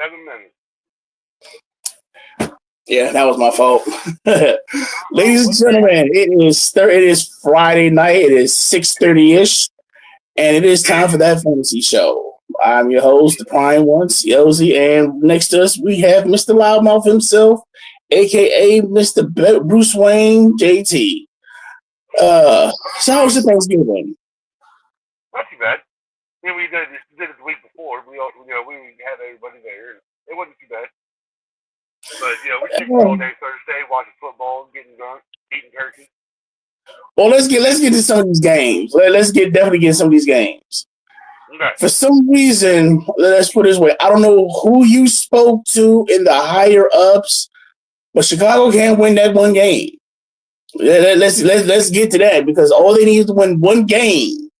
7 minutes. Yeah, that was my fault. Ladies and gentlemen, it is Friday night. It is 6:30-ish, and it is time for That Fantasy Show. I'm your host, the Prime One, Yozy, and next to us we have Mr. Loudmouth himself, a.k.a. Mr. Bruce Wayne, JT. So how was your Thanksgiving? Not too bad. We did it the week before. We had everybody there. It wasn't too bad. But we kicked all day Thursday, watching football, getting drunk, eating turkey. Well, let's get to some of these games. Let's definitely get some of these games. Okay. For some reason, let's put it this way: I don't know who you spoke to in the higher ups, but Chicago can't win that one game. Let's get to that because all they need is to win one game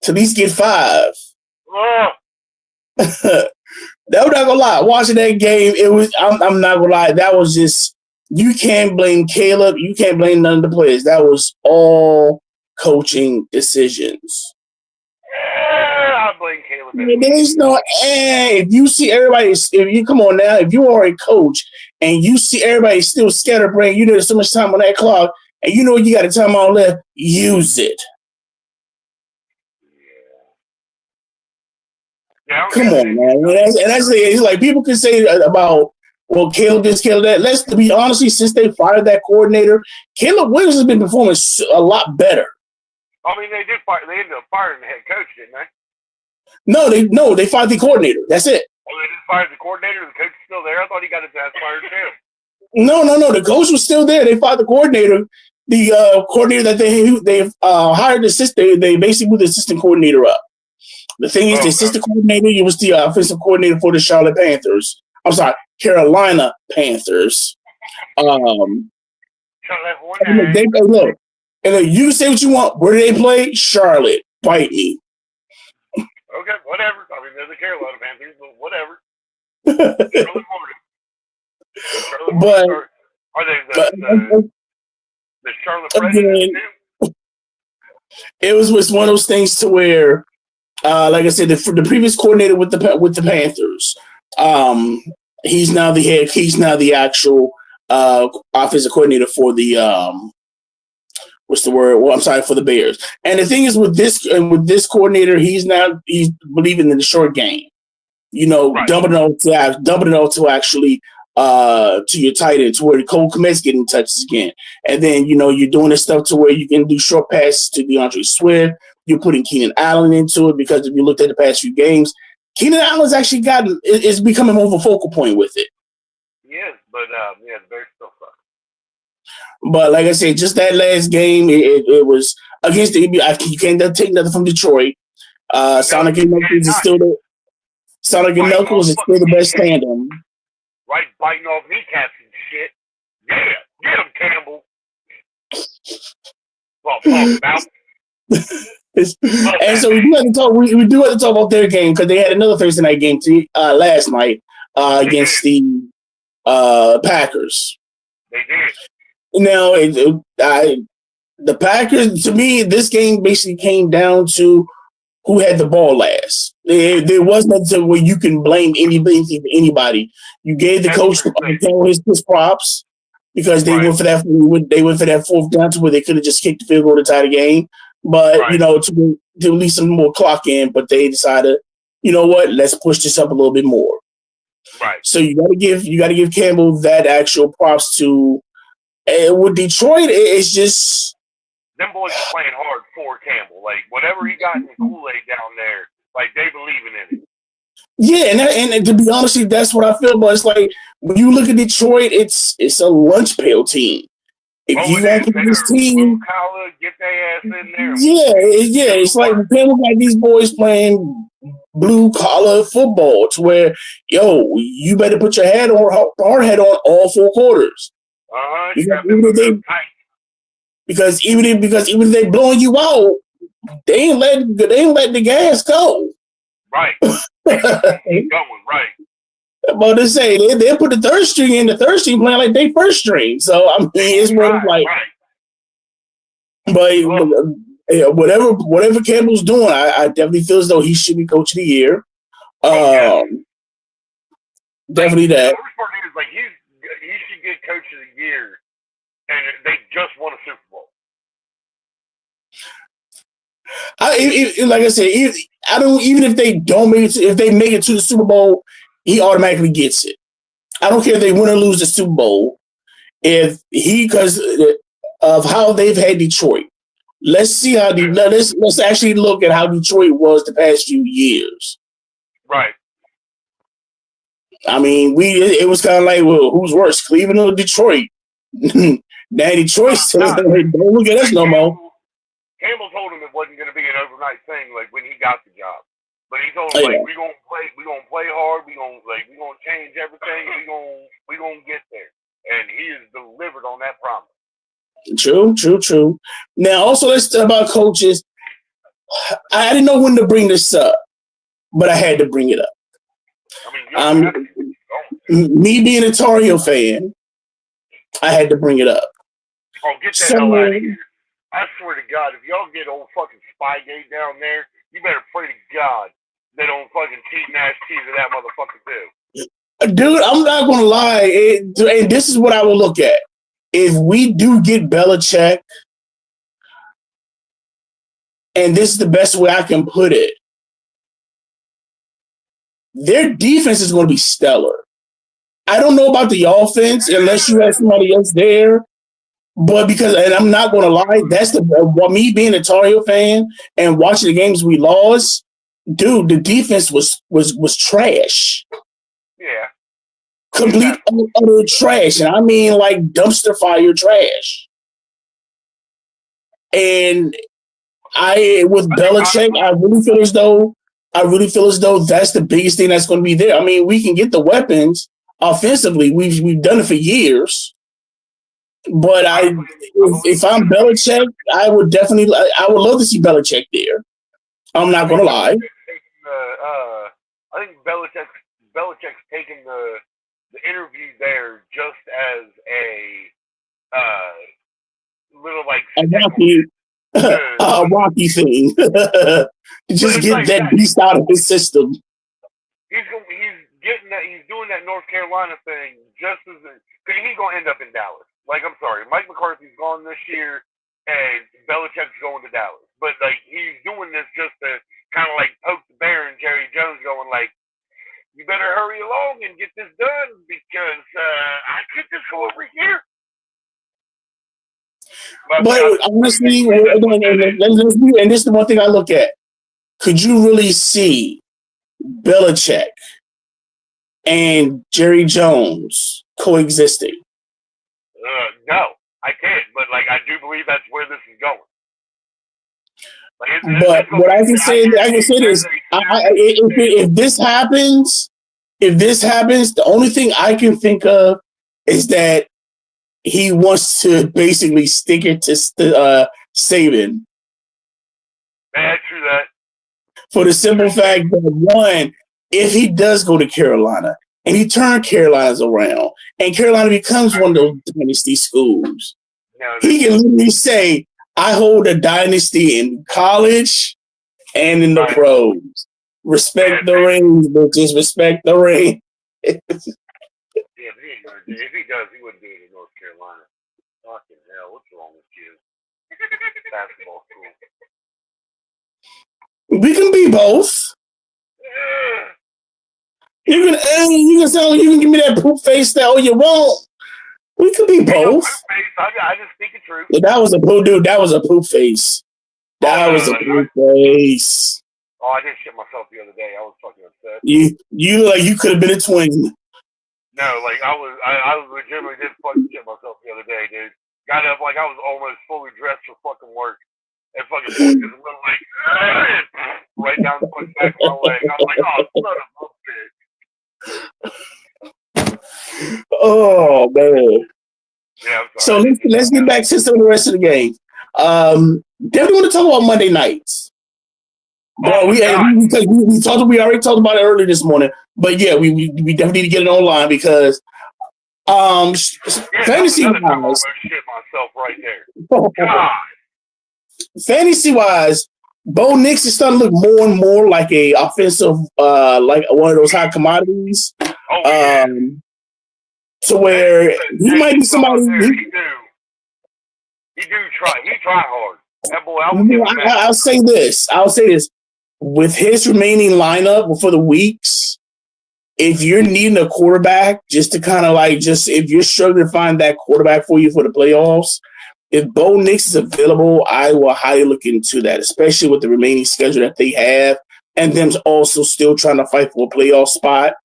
to at least get 5. I'm not gonna lie. Watching that game, it was. I'm not gonna lie. That was just. You can't blame Caleb. You can't blame none of the players. That was all coaching decisions. I blame Caleb. There's no. If you see everybody, if you come on now, if you are a coach and you see everybody still scatterbrained, you know there's so much time on that clock, and you know you got a timeout left. Use it. Yeah, come on, man. And that's it's like people can say about, well, Caleb this, Caleb that. Let's be honest, since they fired that coordinator, Caleb Williams has been performing a lot better. I mean, they did fire. They ended up firing the head coach, didn't they? No, they fired the coordinator. That's it. Oh, they just fired the coordinator. The coach is still there. I thought he got his ass fired too. No. The coach was still there. They fired the coordinator. The coordinator that they hired the assistant. They basically moved the assistant coordinator up. The thing is, the assistant coordinator, he was the offensive coordinator for the Charlotte Panthers. I'm sorry, Carolina Panthers. Look, and you can say what you want. Where do they play? Charlotte. Bite me. Okay, whatever. I mean, they're the Carolina Panthers, but whatever. But are they the Charlotte Predators too? It was one of those things to where, like I said, the previous coordinator with the Panthers, he's now the head. He's now the actual offensive coordinator for the what's the word? Well, I'm sorry, for the Bears. And the thing is with this coordinator, he's believing in the short game. Right. dumping it all to actually to your tight end to where Cole Kmet's getting touches again. And then you're doing this stuff to where you can do short passes to DeAndre Swift. You're putting Keenan Allen into it because if you looked at the past few games, Keenan Allen's actually is becoming more of a focal point with it. Yes, but the Bears still suck. But like I said, just that last game, it was against the you can't take nothing from Detroit. Sonic and Knuckles is still the Sonic and Knuckles is still the best tandem. Right, biting off kneecaps and shit. Yeah, get him, Campbell. And so we do have to talk. We do have to talk about their game because they had another Thursday night game last night against the Packers. They did. Now, the Packers, to me, this game basically came down to who had the ball last. There was nothing where you can blame anybody. You gave the coach his props because they went for that. They went for that fourth down to where they could have just kicked the field goal to tie the game. But to release some more clock in, but they decided, you know what, let's push this up a little bit more. Right. So you got to give Campbell that actual props to. With Detroit, it's just them boys are playing hard for Campbell. Like whatever he got in the Kool-Aid down there, like they believing in it. Yeah, and to be honest, that's what I feel. But it's like when you look at Detroit, it's a lunch pail team. If you want to this team, get their ass in there. Yeah. It's like Campbell got these boys playing blue collar football, to where you better put your head on hard head on all 4 quarters. Because even if they blowing you out, they ain't letting the gas go. Right. Keep going, right. But they say they put the third string in, the third string playing like they first string. So I mean, it's what it's like. Right. But whatever Campbell's doing, I definitely feel as though he should be coach of the year. Definitely that. The worst part is, like, he should get Coach of the Year, and they just won a Super Bowl. Like I said, I don't even if they don't make it if they make it to the Super Bowl, he automatically gets it. I don't care if they win or lose the Super Bowl. If he because of how they've had Detroit, let's see how let's actually look at how Detroit was the past few years. Right. I mean, it was kind of like, well, who's worse, Cleveland or Detroit? Now Detroit says, don't look at us no more. Campbell told him it wasn't going to be an overnight thing, like when he got the job. But he told him, like, we're gonna play hard, we're gonna change everything, we're gonna get there. And he has delivered on that promise. True. Now also let's talk about coaches. I didn't know when to bring this up, but I had to bring it up. I mean, me being a Tar Heel fan, I had to bring it up. Oh, get that hell out of here. I swear to God, if y'all get old fucking Spygate down there, you better pray to God they don't fucking cheat Nash cheese to that motherfucker too. Dude, I'm not going to lie. And this is what I will look at. If we do get Belichick, and this is the best way I can put it, their defense is going to be stellar. I don't know about the offense unless you have somebody else there. But and I'm not going to lie, that's me being a Tar Heel fan and watching the games we lost, dude, the defense was trash. Yeah. Complete utter trash. And I mean like dumpster fire trash. And with Belichick, I really feel as though that's the biggest thing that's going to be there. I mean, we can get the weapons offensively. We've done it for years. But if I'm Belichick, I would love to see Belichick there. I'm not going to lie. I think Belichick's taken the interview there just as a little like a rocky thing. Just get that beast out of his system. He's doing that North Carolina thing just as he's going to end up in Dallas. Like, I'm sorry, Mike McCarthy's gone this year, and Belichick's going to Dallas. But, like, he's doing this just to kind of, like, poke the bear and Jerry Jones going, like, you better hurry along and get this done because I could just go over here. But honestly, and this is the one thing I look at. Could you really see Belichick and Jerry Jones coexisting? No, I can't. But like, I do believe that's where this is going. But what I can say is, if this happens, the only thing I can think of is that he wants to basically stick it to Saban. Yeah, true that. For the simple fact that one, if he does go to Carolina and he turns Carolina's around and Carolina becomes one of those dynasty schools, he can literally say, I hold a dynasty in college and in the pros. Respect the rings, bitches. Respect the ring. Yeah, but he ain't gonna do it. If he does, he wouldn't do it in North Carolina. Fucking hell, what's wrong with you? Basketball school. We can be both. You can give me that poop face that you won't. We could be both. I just speak the truth. Yeah, that was a poop dude. That was a poop face. That was a poop face. Oh, I did shit myself the other day. I was fucking upset. You like you could have been a twin. No, like I legitimately did fucking shit myself the other day, dude. Got up like I was almost fully dressed for fucking work. And fucking just went like right down the fucking back of my leg. I was like, oh, son of a bitch. Oh man. Yeah, I'm sorry. So let's get back to some of the rest of the game. Definitely want to talk about Monday nights. Bro, we already talked about it earlier this morning, but yeah, we definitely need to get it online because fantasy wise, shit myself right there. God. Fantasy wise, Bo Nix is starting to look more and more like a offensive, like one of those high commodities. Oh, yeah. To where he might be somebody. He try hard. That boy, I will give him that. I'll say this. With his remaining lineup for the weeks, if you're needing a quarterback, just to kind of if you're struggling to find that quarterback for you for the playoffs, if Bo Nix is available, I will highly look into that, especially with the remaining schedule that they have, and them also still trying to fight for a playoff spot.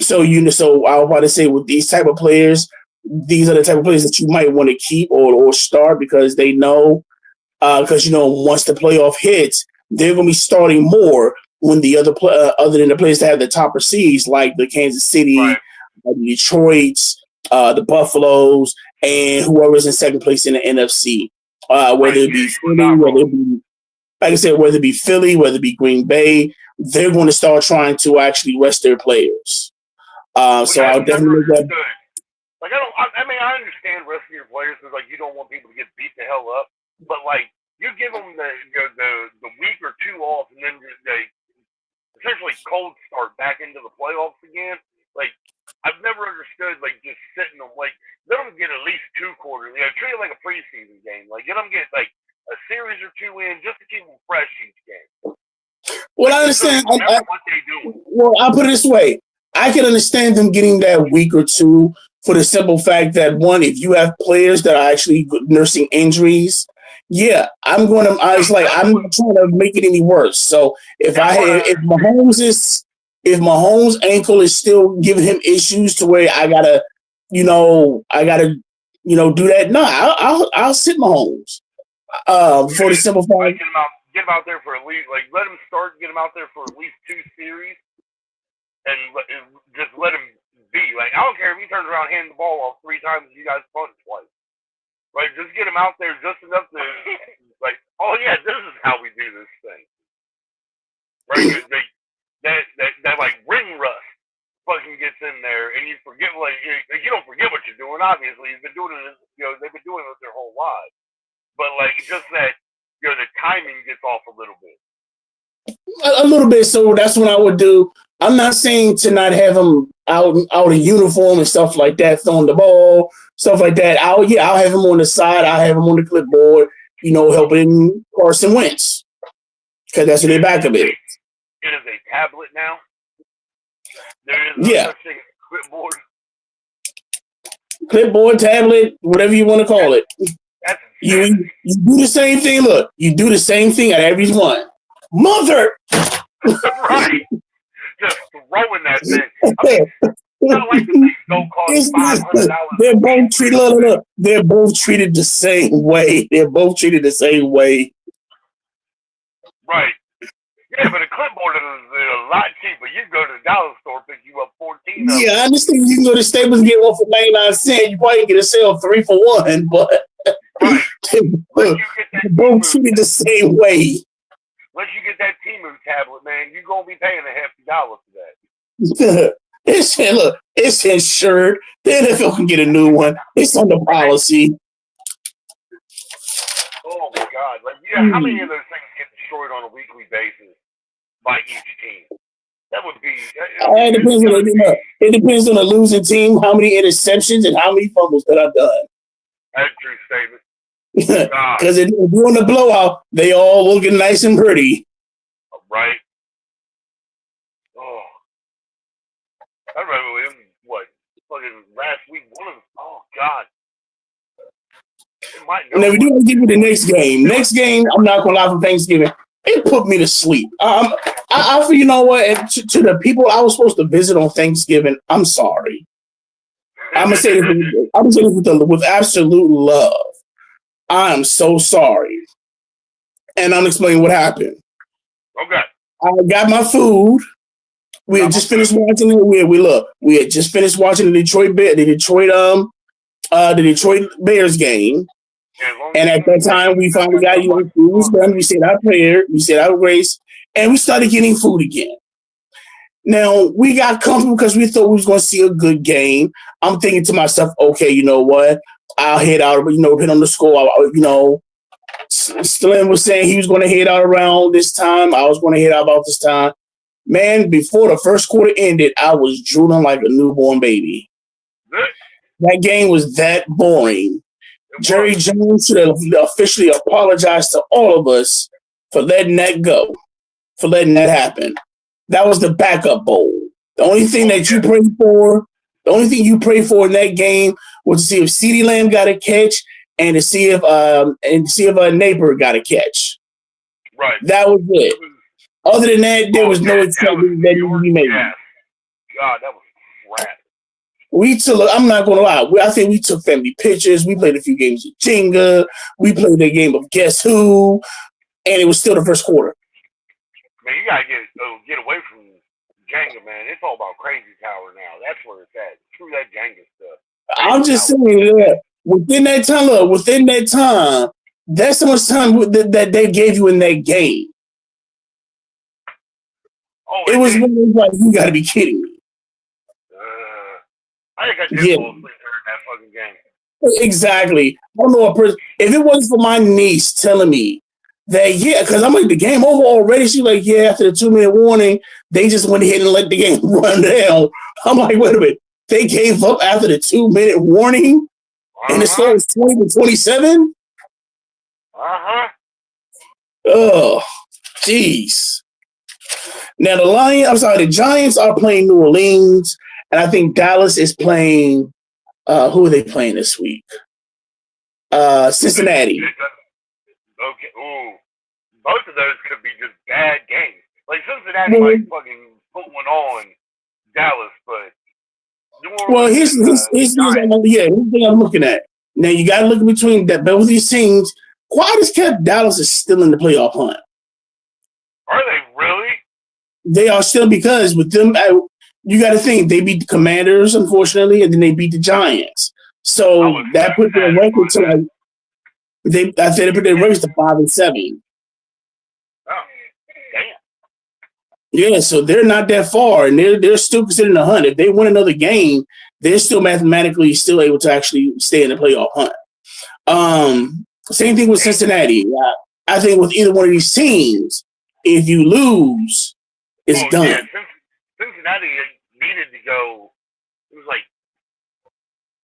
So I was about to say, with these type of players, these are the type of players that you might want to keep or start because they know, once the playoff hits, they're going to be starting more when the other than the players that have the topper seeds, like the Kansas City, right. The Detroits, the Buffaloes, and whoever's in second place in the NFC. Whether it be Philly, whether it be Philly, whether it be Green Bay, they're going to start trying to actually rest their players. So I'll definitely make that. Like I understand resting your players because you don't want people to get beat the hell up, but you give them the week or two off, and then they essentially cold start back into the playoffs again. I've never understood just sitting them let them get at least 2 quarters. Treat it like a preseason game. Get them get a series or 2 in just to keep them fresh each game. Well, I understand. What they do. Well, I'll put it this way. I can understand them getting that week or two for the simple fact that, one, if you have players that are actually nursing injuries, yeah, I'm not trying to make it any worse. So if Mahomes' ankle is still giving him issues to where I gotta do that, no, I'll sit Mahomes. For the simple fact, get him out there for at least let him start, get him out there for at least 2 series. And just let him be. I don't care if he turns around and hands the ball off 3 times and you guys punt twice. Just get him out there just enough to, oh yeah, this is how we do this thing. That ring rust fucking gets in there and you forget, you don't forget what you're doing, obviously. You've been doing it, they've been doing it their whole lives. But, just that, the timing gets off a little bit. A little bit, so that's what I would do. I'm not saying to not have him out in uniform and stuff like that, throwing the ball, stuff like that. I'll have him on the side. I'll have him on the clipboard, helping Carson Wentz because that's what their backup is. It is a tablet now. There is no such thing as clipboard, tablet, whatever you want to call it. You do the same thing. Look, you do the same thing at every one. Mother. Right. Just throwing that thing. Not like the things don't cost $500. They're both treated the same way. Right. Yeah, but a clipboard is a lot cheaper. You can go to the dollar store, pick you up 14 of them. Yeah, I understand you can go to Staples and get one for 99 cents. You probably get a sale 3 for 1, but right. they're both treated the same way. Once you get that Temu tablet, man, you're going to be paying a hefty dollar for that. It's insured. The NFL can get a new one. It's on the policy. Oh, my God. How many of those things get destroyed on a weekly basis by each team? That would be... It depends on the losing team, how many interceptions and how many fumbles that I've done. That's a true statement. Because if you're doing a blowout, they all looking nice and pretty. Right. Oh. I remember him, fucking last week, oh, God. Now, we do want to give you the next game. Next game, I'm not going to lie, for Thanksgiving, it put me to sleep. You know what? To the people I was supposed to visit on Thanksgiving, I'm sorry. I'm going to say this with absolute love. I am so sorry. And I'm explaining what happened. Okay. I got my food. We had just finished watching it. We had just finished watching the Detroit Bears game. And at that time, we finally got food was done. We said our prayer, we said our grace, and we started getting food again. Now, we got comfortable because we thought we was going to see a good game. I'm thinking to myself, okay, you know what? I'll head out, depending on the score. Slim was saying he was going to head out around this time. I was going to head out about this time. Man, before the first quarter ended, I was drooling like a newborn baby. That game was that boring. Jerry Jones should have officially apologized to all of us for letting that go, for letting that happen. That was the backup bowl. The only thing that you prayed for, the only thing you prayed for in that game was to see if CeeDee Lamb got a catch and to see if a neighbor got a catch. Right. That was it. Other than that, there was no excitement that needed to be made. Yeah. God, that was crap. I'm not gonna lie. I think we took family pictures. We played a few games of Jenga. We played a game of Guess Who, and it was still the first quarter. Man, you gotta get away from Jenga, man. It's all about Crazy Tower now. That's where it's at. Screw that Jenga stuff. I'm just saying that within that time, that's so much time that they gave you in that game. Oh, it was like, you got to be kidding me. I think I did fall asleep during that fucking game. Exactly. I don't know if it wasn't for my niece telling me that, because I'm like, the game over already. She's like, after the 2-minute warning, they just went ahead and let the game run down. I'm like, wait a minute. They gave up after the 2-minute warning, and the score was 20-27. Oh, jeez. Now the Giants are playing New Orleans, and I think Dallas is playing. Who are they playing this week? Cincinnati. Okay. Ooh, both of those could be just bad games. Like Cincinnati might fucking put one on Dallas, but New Orleans. Here's the thing I'm looking at. Now you got to look between both of these teams. Quiet as kept, Dallas is still in the playoff hunt. Are they really? They are still, because with them, you got to think they beat the Commanders, unfortunately, and then they beat the Giants. So that put their record to like. I said they put their records to 5-7. Oh, damn. Yeah, so they're not that far, and they're still considered in the hunt. If they win another game, they're still mathematically still able to actually stay in the playoff hunt. Same thing with Cincinnati. I think with either one of these teams, if you lose, it's done. Yeah. Cincinnati needed to go. It was like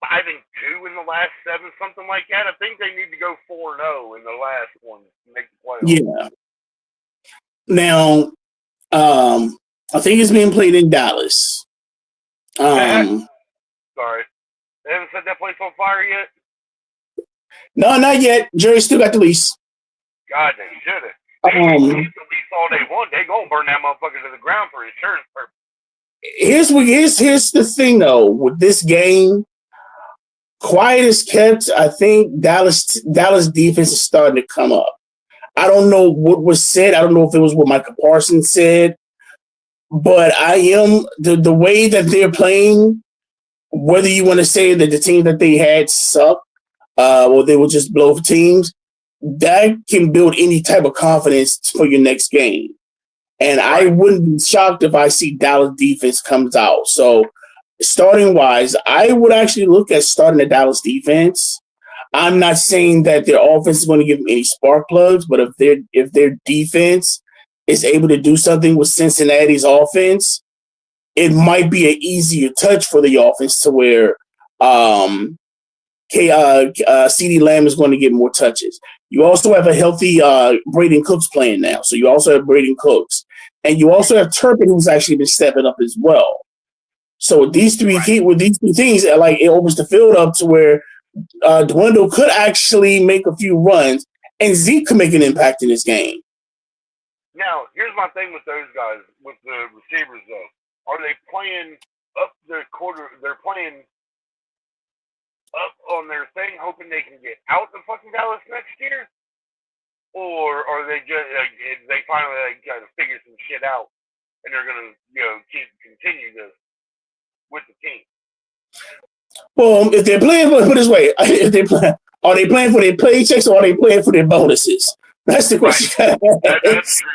5-2 in the last 7, something like that. I think they need to go 4-0 in the last one to make the playoffs. Yeah. Now, I think it's being played in Dallas. Sorry, they haven't set that place on fire yet. No, not yet. Jerry still got the lease. God, they should have. They can keep the lease all they want. They gonna burn that motherfucker to the ground for insurance purposes. Here's the thing though. With this game, quiet as kept, I think Dallas defense is starting to come up. I don't know what was said. I don't know if it was what Michael Parsons said, but I am the way that they're playing. Whether you want to say that the team that they had sucked, or they were just blow teams, that can build any type of confidence for your next game. And I wouldn't be shocked if I see Dallas defense comes out. So starting wise, I would actually look at starting the Dallas defense. I'm not saying that their offense is going to give them any spark plugs, but if their defense is able to do something with Cincinnati's offense, it might be an easier touch for the offense to where CeeDee Lamb is going to get more touches. You also have a healthy Braden Cooks playing now. So you also have Braden Cooks. And you also have Turpin, who's actually been stepping up as well. So with these three things, like it opens the field up to where Dwindle could actually make a few runs, and Zeke could make an impact in this game. Now, here's my thing with those guys, with the receivers, though. Are they playing up their quarter? They're playing up on their thing, hoping they can get out of fucking Dallas next year? Or are they just, they finally kind of figure some shit out, and they're going to, continue this with the team? Well, if they're playing put it this way, are they playing for their paychecks or are they playing for their bonuses? That's the question. That's true,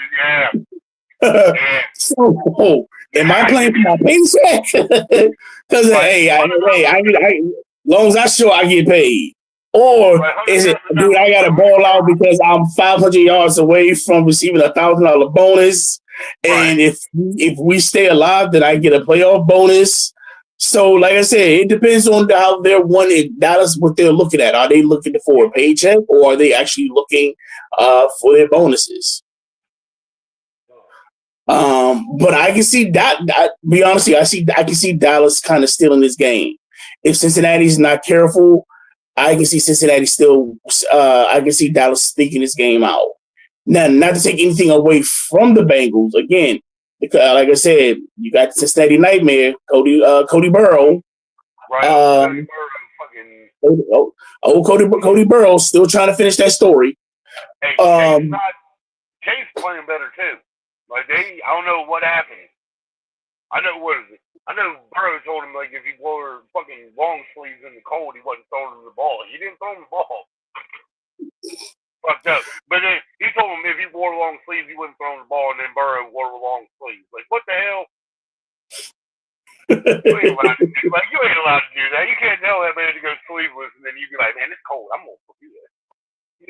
yeah. So, am I playing for my paycheck? Because hey, as long as I show I get paid. Or Like, is it, 100 dude, I got to ball out because I'm 500 yards away from receiving $1,000 bonus. Right. And if we stay alive, then I get a playoff bonus. So, like I said, it depends on how they're wanting. That is what they're looking at. Are they looking for a paycheck, or are they actually looking for their bonuses? But I can see that. Be honest, I can see Dallas kind of stealing this game. If Cincinnati's not careful, I can see Cincinnati still. I can see Dallas sneaking this game out. Now, not to take anything away from the Bengals again, because like I said, you got the Cincinnati Nightmare, Cody Burrow. Right. Cody Burrow, fucking. Cody Burrow still trying to finish that story. Hey, Chase playing better too. Like I don't know what happened. I know Burrow told him like if he wore fucking long sleeves in the cold, he wasn't throwing him the ball. He didn't throw him the ball. Fucked up. But then he told him if he wore long sleeves, he wasn't throwing the ball, and then Burrow wore long sleeves. Like what the hell? You ain't allowed to do that. You can't tell that man to go sleeveless, and then you be like, man, it's cold. I'm gonna do that.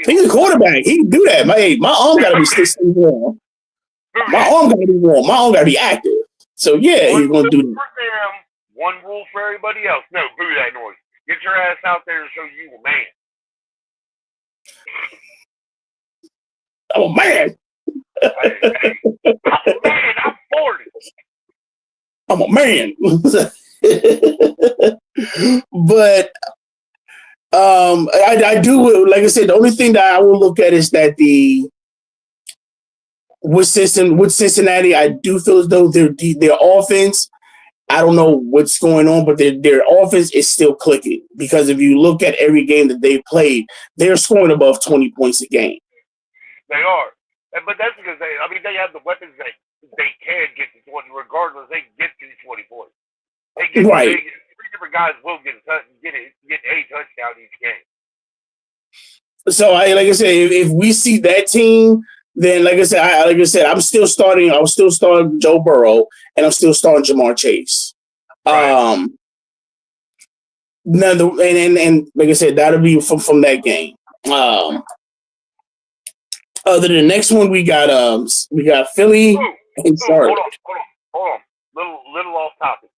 He's a quarterback. He can do that. My arm gotta be still warm. My arm gotta be warm. My arm gotta be active. So yeah, he's gonna do that. One rule for everybody else. No, boo that noise. Get your ass out there and show you a man. I'm a man. I'm a man. I'm 40. I'm a man. But I do, like I said, the only thing that I will look at is that with Cincinnati, I do feel as though their offense, I don't know what's going on, but their offense is still clicking. Because if you look at every game that they played, they're scoring above 20 points a game. They are. But that's because they have the weapons that they can get to 20. Regardless, they can get to 20 points. Right. 3 different guys will get a touchdown each game. So like I said, if we see that team, then like I said, I'm still starting Joe Burrow, and I'm still starting Jamar Chase. Right. And like I said, that'll be from that game. Other than the next one, we got Philly and Charlotte. Hold on. Little off topic.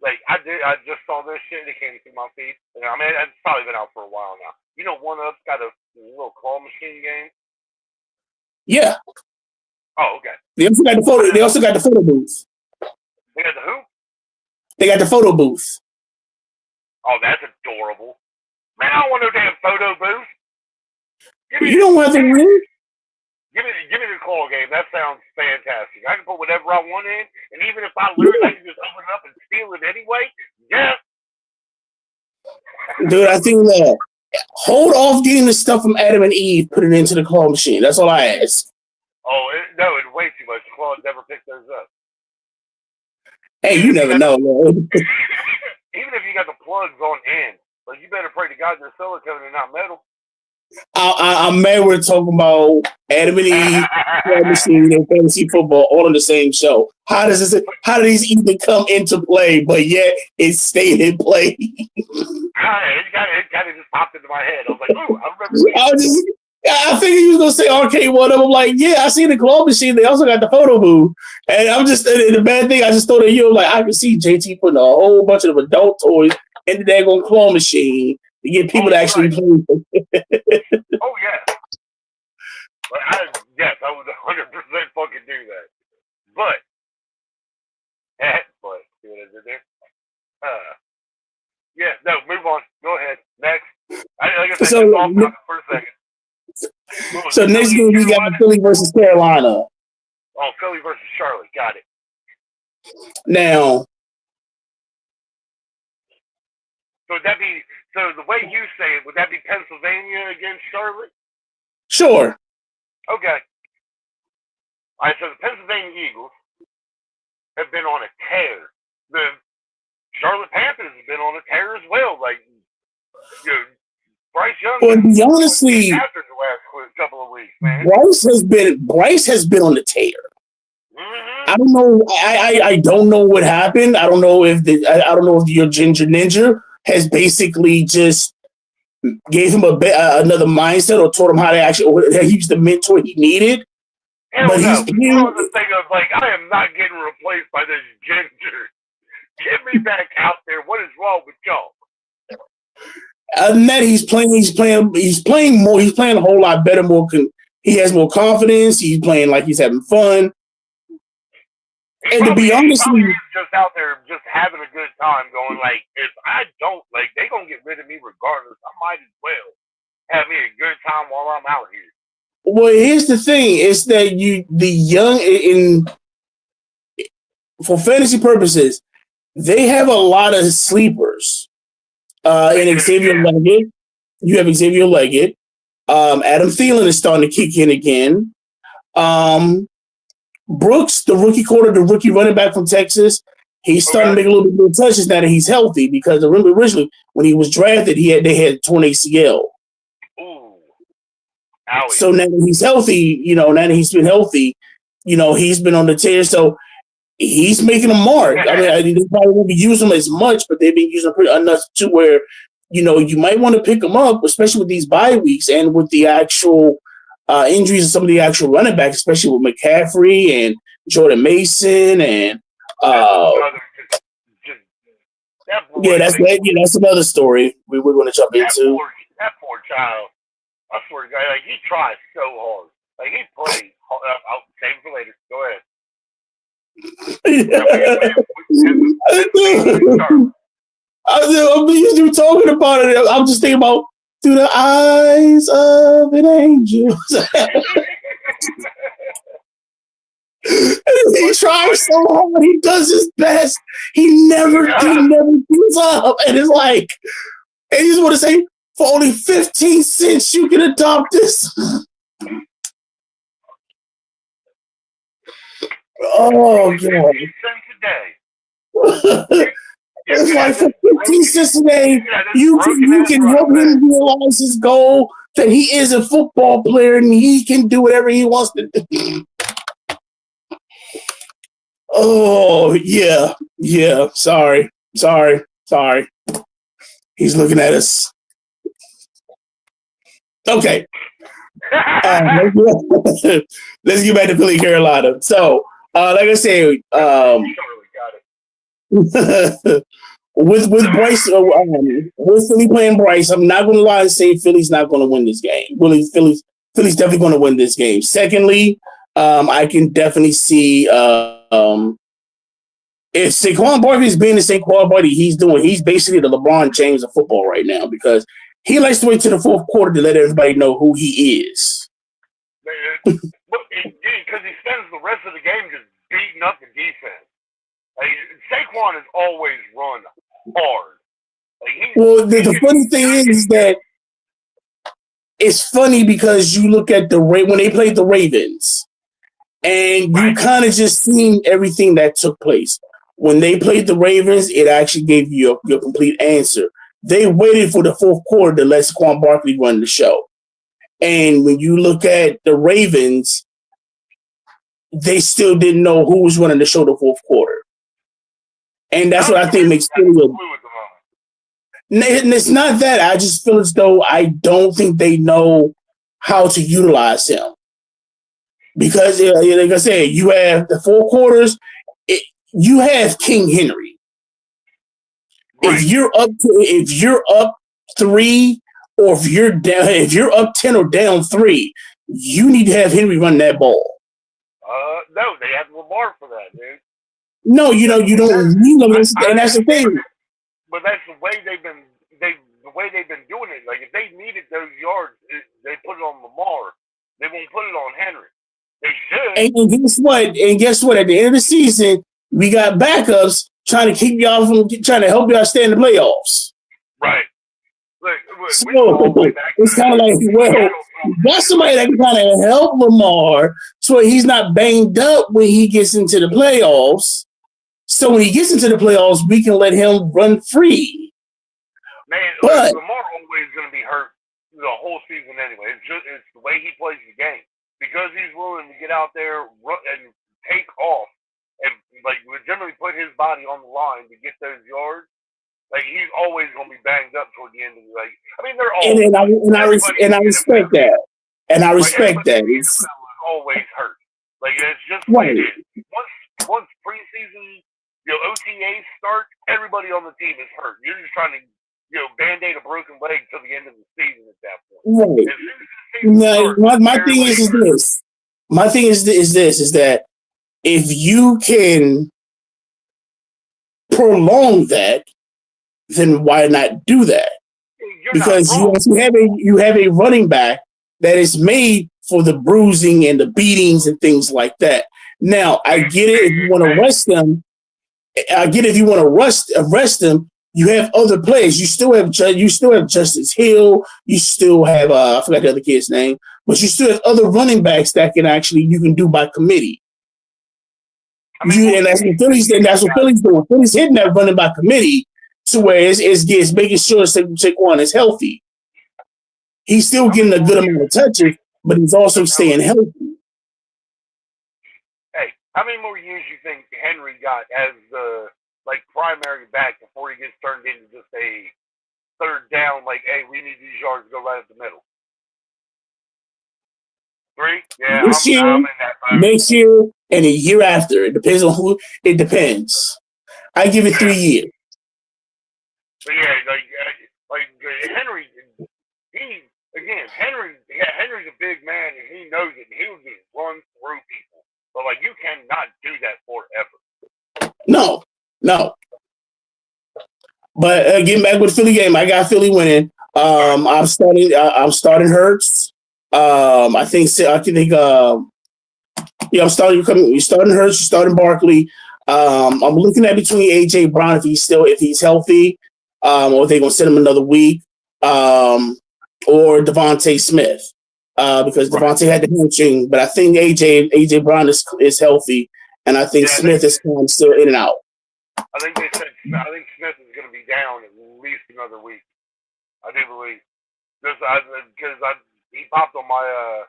Like I just saw this shit that came through my feed. And I mean, it's probably been out for a while now. You know, One Up's got a little claw machine game. Yeah. Oh, okay. They also got the photo booth. They got the who? They got the photo booth. Oh, that's adorable. Man, I don't want no damn photo booth. You don't have to win. Give me the claw game. That sounds fantastic. I can put whatever I want in, and even if I lose, I can just open it up and steal it anyway. Yeah. Dude, I think that hold off getting the stuff from Adam and Eve, put it into the claw machine. That's all I ask. Oh, no, it's way too much. The claws never pick those up. Hey, you never know, man. Even if you got the plugs on end, but you better pray to God they're silicone and not metal. I'm mad we're talking about Adam and Eve, machine, and fantasy football all on the same show. How do these even come into play, but yet it stayed in play? It kind of just popped into my head. I was like, ooh, I remember. I figured you was gonna say Arcade One Up. I'm like, yeah, I see the claw machine. They also got the photo booth, and I'm just the bad thing. I just thought of you. Like, I can see JT putting a whole bunch of adult toys in the daggone claw machine to get people to actually play. Oh yeah, I would 100% fucking do that. But see what I did there? Yeah, no, move on. Go ahead. Next. Like I said, off topic for a second. So next game we got Philly versus Carolina. Oh, Philly versus Charlotte. Got it. Now, so the way you say it, would that be Pennsylvania against Charlotte? Sure. Okay. All right, so the Pennsylvania Eagles have been on a tear. The Charlotte Panthers have been on a tear as well. Like, Bryce Young. Well, to be honestly, after the last couple of weeks, man. Bryce has been on the tear. Mm-hmm. I don't know. I don't know what happened. I don't know if your Ginger Ninja has basically just gave him another mindset or taught him how to actually, he was the mentor he needed. Hell but no. He's the thing of like, I am not getting replaced by this ginger. Get me back out there. What is wrong with y'all? Other than that, he's playing more. He's playing a whole lot better. He has more confidence. He's playing like he's having fun. And to be honest, he's just out there, just having a good time. Going like, if I don't like, they gonna get rid of me regardless. I might as well have me a good time while I'm out here. Well, here's the thing: is that for fantasy purposes, they have a lot of sleepers. In Xavier Leggett, you have Xavier Leggett. Adam Thielen is starting to kick in again. Brooks, the rookie running back from Texas, he's starting to make a little bit more touches now that he's healthy. Because remember originally when he was drafted, they had torn ACL. Ooh. So now that he's healthy, now that he's been healthy, he's been on the tear. So he's making a mark. I mean, they probably won't be using him as much, but they've been using him enough to where, you might want to pick him up, especially with these bye weeks and with the actual injuries of some of the actual running backs, especially with McCaffrey and Jordan Mason and that's another story we're going to jump into. That poor child. I swear to God, like he tried so hard. Like he played. I'll save it for later. Go ahead. I'm usually talking about it. I'm just thinking about through the eyes of an angel. He tries so hard. He does his best. He never gives up. And it's like, and you just want to say, for only 15 cents, you can adopt this. Oh, God. It's like for 15 cents a day, you can help him realize his goal that he is a football player and he can do whatever he wants to do. Oh, yeah. Sorry. He's looking at us. Okay. Let's get back to Philly, Carolina. So, like I said, with Bryce, with Philly playing Bryce, I'm not going to lie and say Philly's not going to win this game. Philly's definitely going to win this game. Secondly, I can definitely see if Saquon Barkley's being the Saquon Barkley he's basically the LeBron James of football right now because he likes to wait to the fourth quarter to let everybody know who he is. Because he spends the rest of the game just beating up the defense. Like, Saquon has always run hard. The funny thing is that it's funny because you look at when they played the Ravens, and you kind of just seen everything that took place. When they played the Ravens, it actually gave you your complete answer. They waited for the fourth quarter to let Saquon Barkley run the show. And when you look at the Ravens, they still didn't know who was running the show the fourth quarter. And that's what I think makes Philly. And it's not that. I just feel as though I don't think they know how to utilize him. Because, like I said, you have the four quarters. You have King Henry. Right. If you're up 3, or if you're up 10 or down 3, you need to have Henry run that ball. No, they have Lamar for that, dude. No, you don't need them, and that's the thing. But that's the way they've been doing it. Like if they needed those yards, they put it on Lamar. They won't put it on Henry. They should. And guess what? At the end of the season, we got backups trying to keep y'all from trying to help y'all stay in the playoffs. Right. Look, so it's kind of like, well, that's somebody that can kind of help Lamar so he's not banged up when he gets into the playoffs. So when he gets into the playoffs, we can let him run free. Man, but Lamar always going to be hurt the whole season anyway. It's the way he plays the game. Because he's willing to get out there and take off and like legitimately put his body on the line to get those yards. Like he's always going to be banged up toward the end of the like. I mean, they're all and everybody in I the NFL. respect that, and I Like respect everybody that. in the It's NFL is always hurt. Like it's just the way it right. is. Once preseason, OTAs start, everybody on the team is hurt. You're just trying to band-aid a broken leg till the end of the season at that point. Right. As soon as the season starts, My thing is this. My thing is that if you can prolong that, then why not do that? You're Because not wrong. you have a running back that is made for the bruising and the beatings and things like that. Now, I get it if you want to arrest them. I get it if you want to arrest them. You have other players. You still have Justice Hill. You still have I forgot the other kid's name, but you still have other running backs that you can do by committee. I mean, And that's what Philly's doing. Philly's hitting that running by committee to where it's making sure Saquon is healthy. He's still getting a good amount of touches, but he's also staying healthy. Hey, how many more years you think Henry got as the primary back before he gets turned into just a third down? Like, hey, we need these yards to go right up the middle. 3? Yeah, I'm in that boat. Next year, and a year after. It depends on who. It depends. I give it 3 years. But yeah, like Henry, Henry's a big man and he knows it. And he will just run through people. But you cannot do that forever. No. But getting back with the Philly game, I got Philly winning. I'm starting Hurts. I'm starting Hurts. You're starting Barkley. I'm looking at between AJ Brown if he's healthy, or if they're gonna send him another week, or Devontae Smith, because Devontae had the hamstring, but I think AJ Brown is healthy, and I think Smith is kind of still in and out. I think Smith is going to be down at least another week. I do believe because he popped on my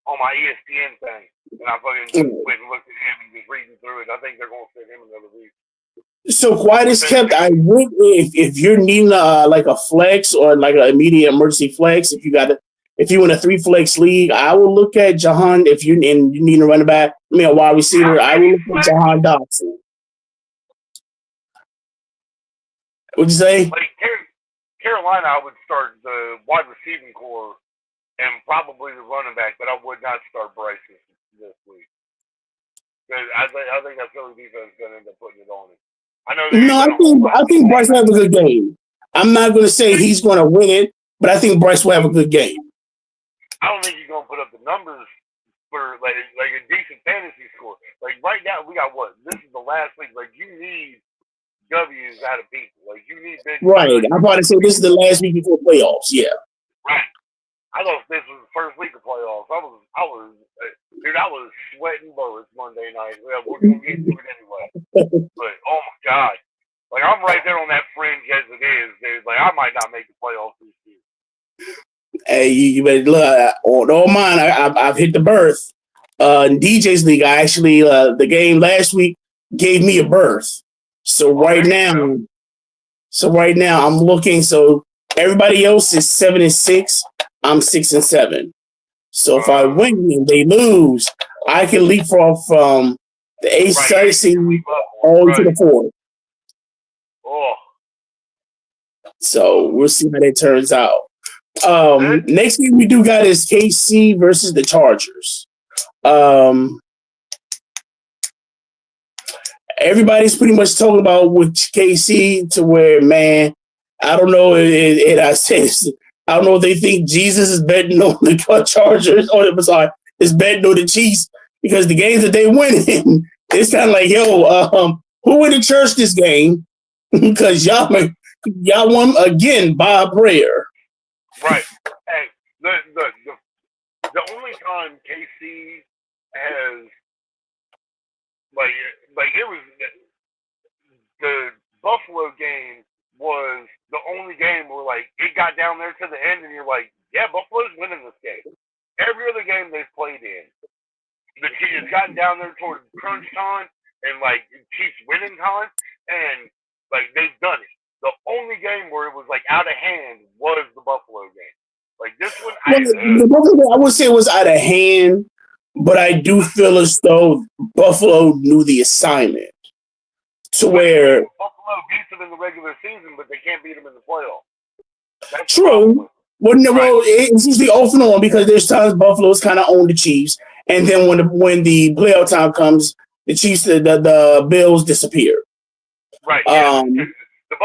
ESPN thing, and I fucking went and looked at him and just reading through it. I think they're going to send him another week. So quiet as kept, I would if you're needing like a flex or like an immediate emergency flex, if you in a 3 flex league, I will look at Jahan. If you need a running back, a wide receiver, I will look at Jahan Dotson. What'd you say? Like Carolina, I would start the wide receiving core and probably the running back, but I would not start Bryce this week. I think that Philly defense is going to end up putting it on him. I think Bryce will have a good game. I'm not going to say he's going to win it, but I think Bryce will have a good game. I don't think he's going to put up the numbers for like a decent fantasy score. Like right now, we got what? This is the last week. Like you need W's out of people. Like you need big. Right. I'm about to say this is the last week before playoffs. Yeah. Right. I thought this was the first week of playoffs. I was sweating bullets Monday night. Well, we're gonna get to it anyway. But oh my god, like I'm right there on that fringe as it is, dude. Like I might not make the playoffs this year. Hey, you better look. All mine, I've hit the berth. In DJ's league, I actually the game last week gave me a berth. So right now, I'm looking. So everybody else is 7-6. I'm 6-7. So if I win and they lose, I can leapfrog from the 8th seed all to the 4th. Oh. So we'll see how that turns out. Next game we do got is KC versus the Chargers. Everybody's pretty much talking about with KC to where, man, I don't know. I don't know if they think Jesus is betting on the Chargers or is betting on the Chiefs because the games that they win in, it's kind of like, who went to church this game? Because y'all won again by a prayer. Right. Hey, the only time KC has like it was the Buffalo game was the only game where like it got down there to the end and you're like, yeah, Buffalo's winning this game. Every other game they've played in, the Chiefs gotten down there toward crunch time and like Chiefs winning time, and Like they've done it. The only game where it was like out of hand was the Buffalo game. Like this one, Well, the Buffalo, I would say it was out of hand, but I do feel as though Buffalo knew the assignment to where Buffalo beats them in the regular season, but they can't beat them in the playoffs. That's true. Well, no, Right. well, it's usually off and on because there's times Buffalo's kind of own the Chiefs, and then when the playoff time comes, the Chiefs the Bills disappear. Right. Yeah. The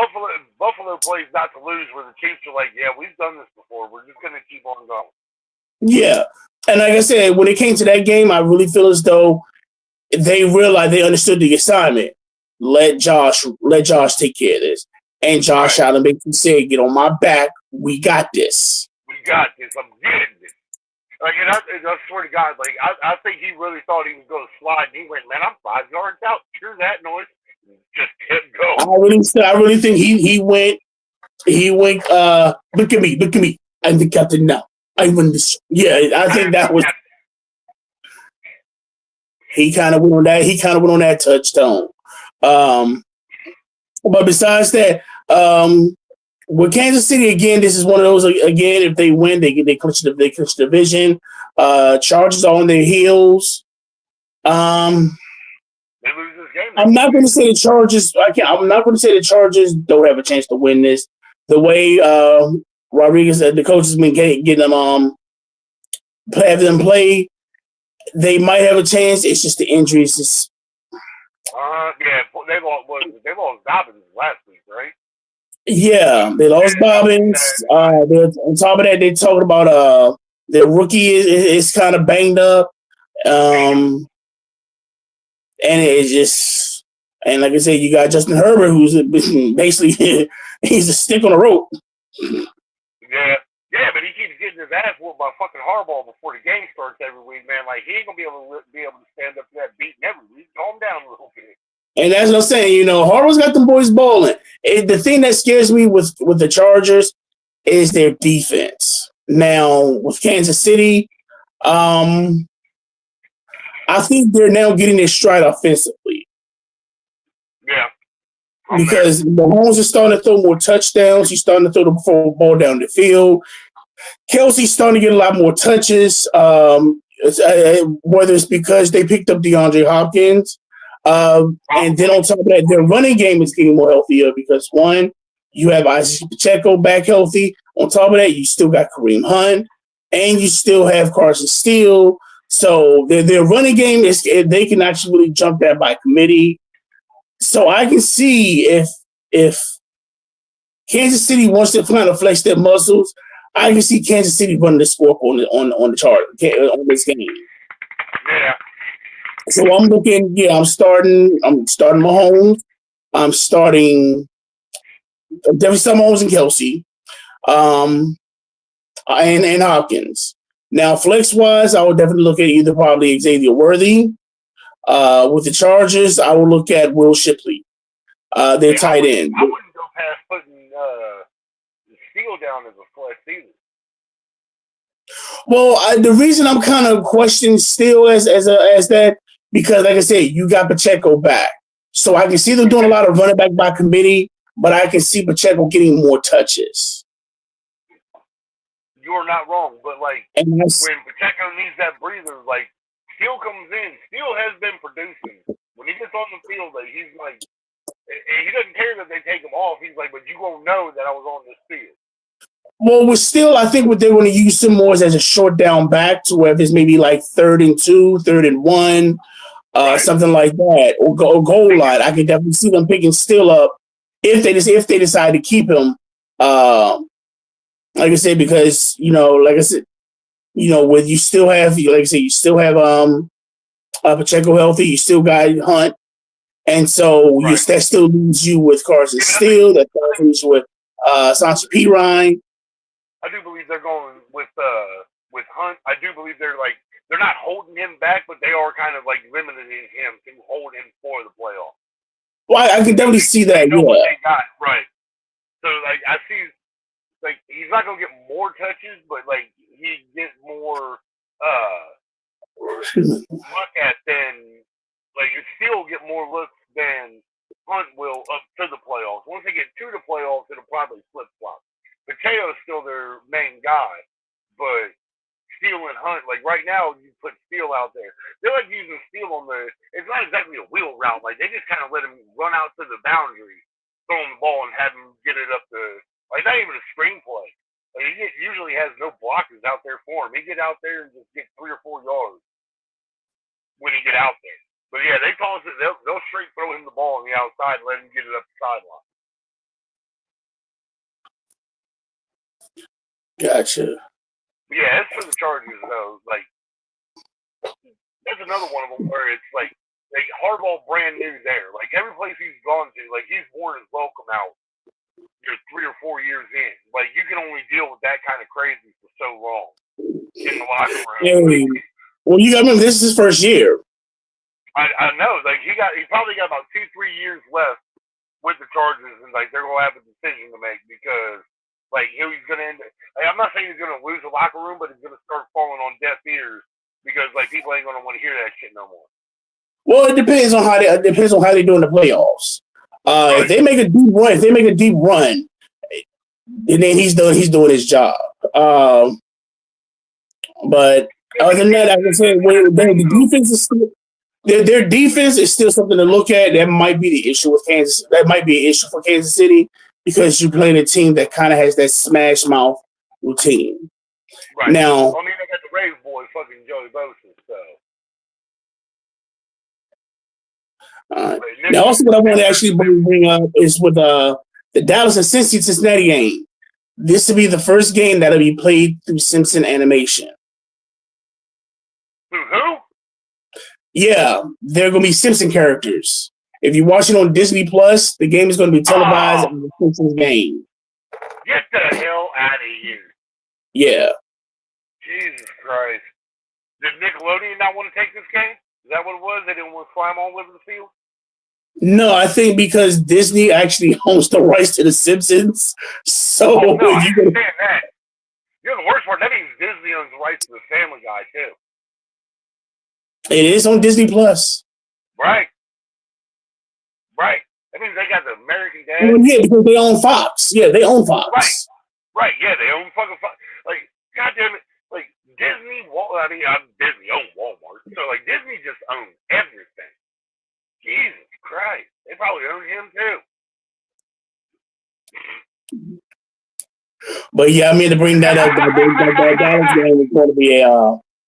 Buffalo plays not to lose, where the Chiefs are like, yeah, we've done this before. We're just gonna keep on going. Yeah, and like I said, when it came to that game, I really feel as though they realized they understood the assignment. Let Josh take care of this, and Josh out and basically said, "Get on my back. We got this. We got this. I'm getting this." Like, and I swear to God, like I think he really thought he was going to slide, and he went, "Man, I'm 5 yards out. Hear that noise?" Just kept going. I really think he went. Look at me. I'm the captain now. I win this. Yeah, I think that was. He kind of went on that. He kind of went on that touchstone. But besides that, with Kansas City again, this is one of those again. If they win, they clinch the division. Chargers are on their heels. They lose this game. I'm not going to say the Chargers. I'm not going to say the Chargers don't have a chance to win this. The way Rodriguez, the coach, has been getting them have them play, they might have a chance. It's just the injuries. Yeah, they lost Dobbins last week, right? Yeah, they lost Dobbins. On top of that, they talking about their rookie is kind of banged up. And it's just, and like I said, you got Justin Herbert, who's basically he's a stick on a rope. Yeah, but he keeps getting his ass whooped by fucking Harbaugh before the game starts every week, man. Like he ain't gonna be able to stand up to that beating every week. Calm down a little bit. And that's what I'm saying. You know, Harbaugh's got them boys balling. The thing that scares me with the Chargers is their defense. Now with Kansas City, I think they're now getting their stride offensively. Yeah. Because Mahomes is starting to throw more touchdowns. He's starting to throw the ball down the field. Kelsey's starting to get a lot more touches, whether it's because they picked up DeAndre Hopkins. And then on top of that, their running game is getting more healthier because, one, you have Isaac Pacheco back healthy. On top of that, you still got Kareem Hunt, and you still have Carson Steele. So their running game is they can actually really jump that by committee. So I can see if Kansas City wants to kind of flex their muscles, I can see Kansas City running the score on the chart on this game. Yeah. So I'm looking. Yeah, I'm starting Mahomes. I'm definitely some Mahomes and Kelsey, and Hopkins. Now flex wise, I would definitely look at either probably Xavier Worthy. With the Chargers, I will look at Will Shipley. They're tight end. I wouldn't go past putting Steele down as a flex either. Well, the reason I'm kind of questioning Steele as that, because like I said, you got Pacheco back, so I can see them doing a lot of running back by committee, but I can see Pacheco getting more touches. You're not wrong, but like when Pacheco needs that breather, like Steele comes in. Steele has been producing. When he gets on the field, like, he's like, he doesn't care that they take him off. He's like, but you won't know that I was on this field. Well, with Steele, I think what they're going to use him more is as a short down back to where if it's maybe like 3rd and 2, 3rd and 1, something like that, or goal line. I can definitely see them picking Steele up if they decide to keep him. Like I said, because like I said, with you still have Pacheco healthy, you still got Hunt, and so that still leaves you with Carson Steele. That leaves you with Sancho Pirine. I do believe they're going with Hunt. I do believe they're not holding him back, but they are kind of like limiting him to hold him for the playoffs. Well, I can definitely see that. What they got, right? So I see, he's not gonna get more touches, but he gets more look at than you still get more looks than Hunt will up to the playoffs. Like right now, you put Steele out there. They're like using Steele on the. It's not exactly a wheel route. Like they just kind of let him run out to the boundary, throw him the ball, and have him get it up the. Like not even a screenplay. Like he usually has no blockers out there for him. He get out there and just get 3 or 4 yards when he get out there. But yeah, they toss it. They'll straight throw him the ball on the outside and let him get it up the sideline. Gotcha. Yeah, as for the Chargers, though, like, that's another one of them where it's like Harbaugh brand new there. Like, every place he's gone to, like, he's worn his welcome out. You're 3 or 4 years in. Like, you can only deal with that kind of crazy for so long in the locker room. Hey, well, you got to remember, this is his first year. I know. Like, he probably got about 2-3 years left with the Chargers, and, like, they're going to have a decision to make because like he's gonna end. Like, I'm not saying he's gonna lose the locker room, but he's gonna start falling on deaf ears because like people ain't gonna want to hear that shit no more. Well, it depends on how they do in the playoffs. Right. If they make a deep run, and then he's doing his job. But other than that, like I said, the defense is still, their defense is still something to look at. That might be the issue with Kansas. That might be an issue for Kansas City. Because you're playing a team that kind of has that smash mouth routine. Right. Now, I mean, they got the Rave boy, fucking Joey Bosa, so. Now, also, what I want to actually bring up is with the Dallas and Cincinnati game. This will be the first game that'll be played through Simpson animation. Through who? Yeah, they're going to be Simpson characters. If you watch it on Disney Plus, the game is going to be televised on the Simpsons game. Get the hell out of here. Yeah. Jesus Christ. Did Nickelodeon not want to take this game? Is that what it was? They didn't want to fly them all over the field? No, I think because Disney actually owns the rights to The Simpsons. So I understand that. You know the worst part? That means Disney owns the rights to the Family Guy, too. It is on Disney Plus. Right. Right. That means they got the American Dad. Well, yeah, because they own Fox. Yeah, they own Fox. Right. Yeah, they own fucking Fox. Like, goddamn it. Like, Disney owned Walmart. So, like, Disney just owns everything. Jesus Christ. They probably own him, too. But, yeah, I mean, to bring that up, that Dallas game is going to be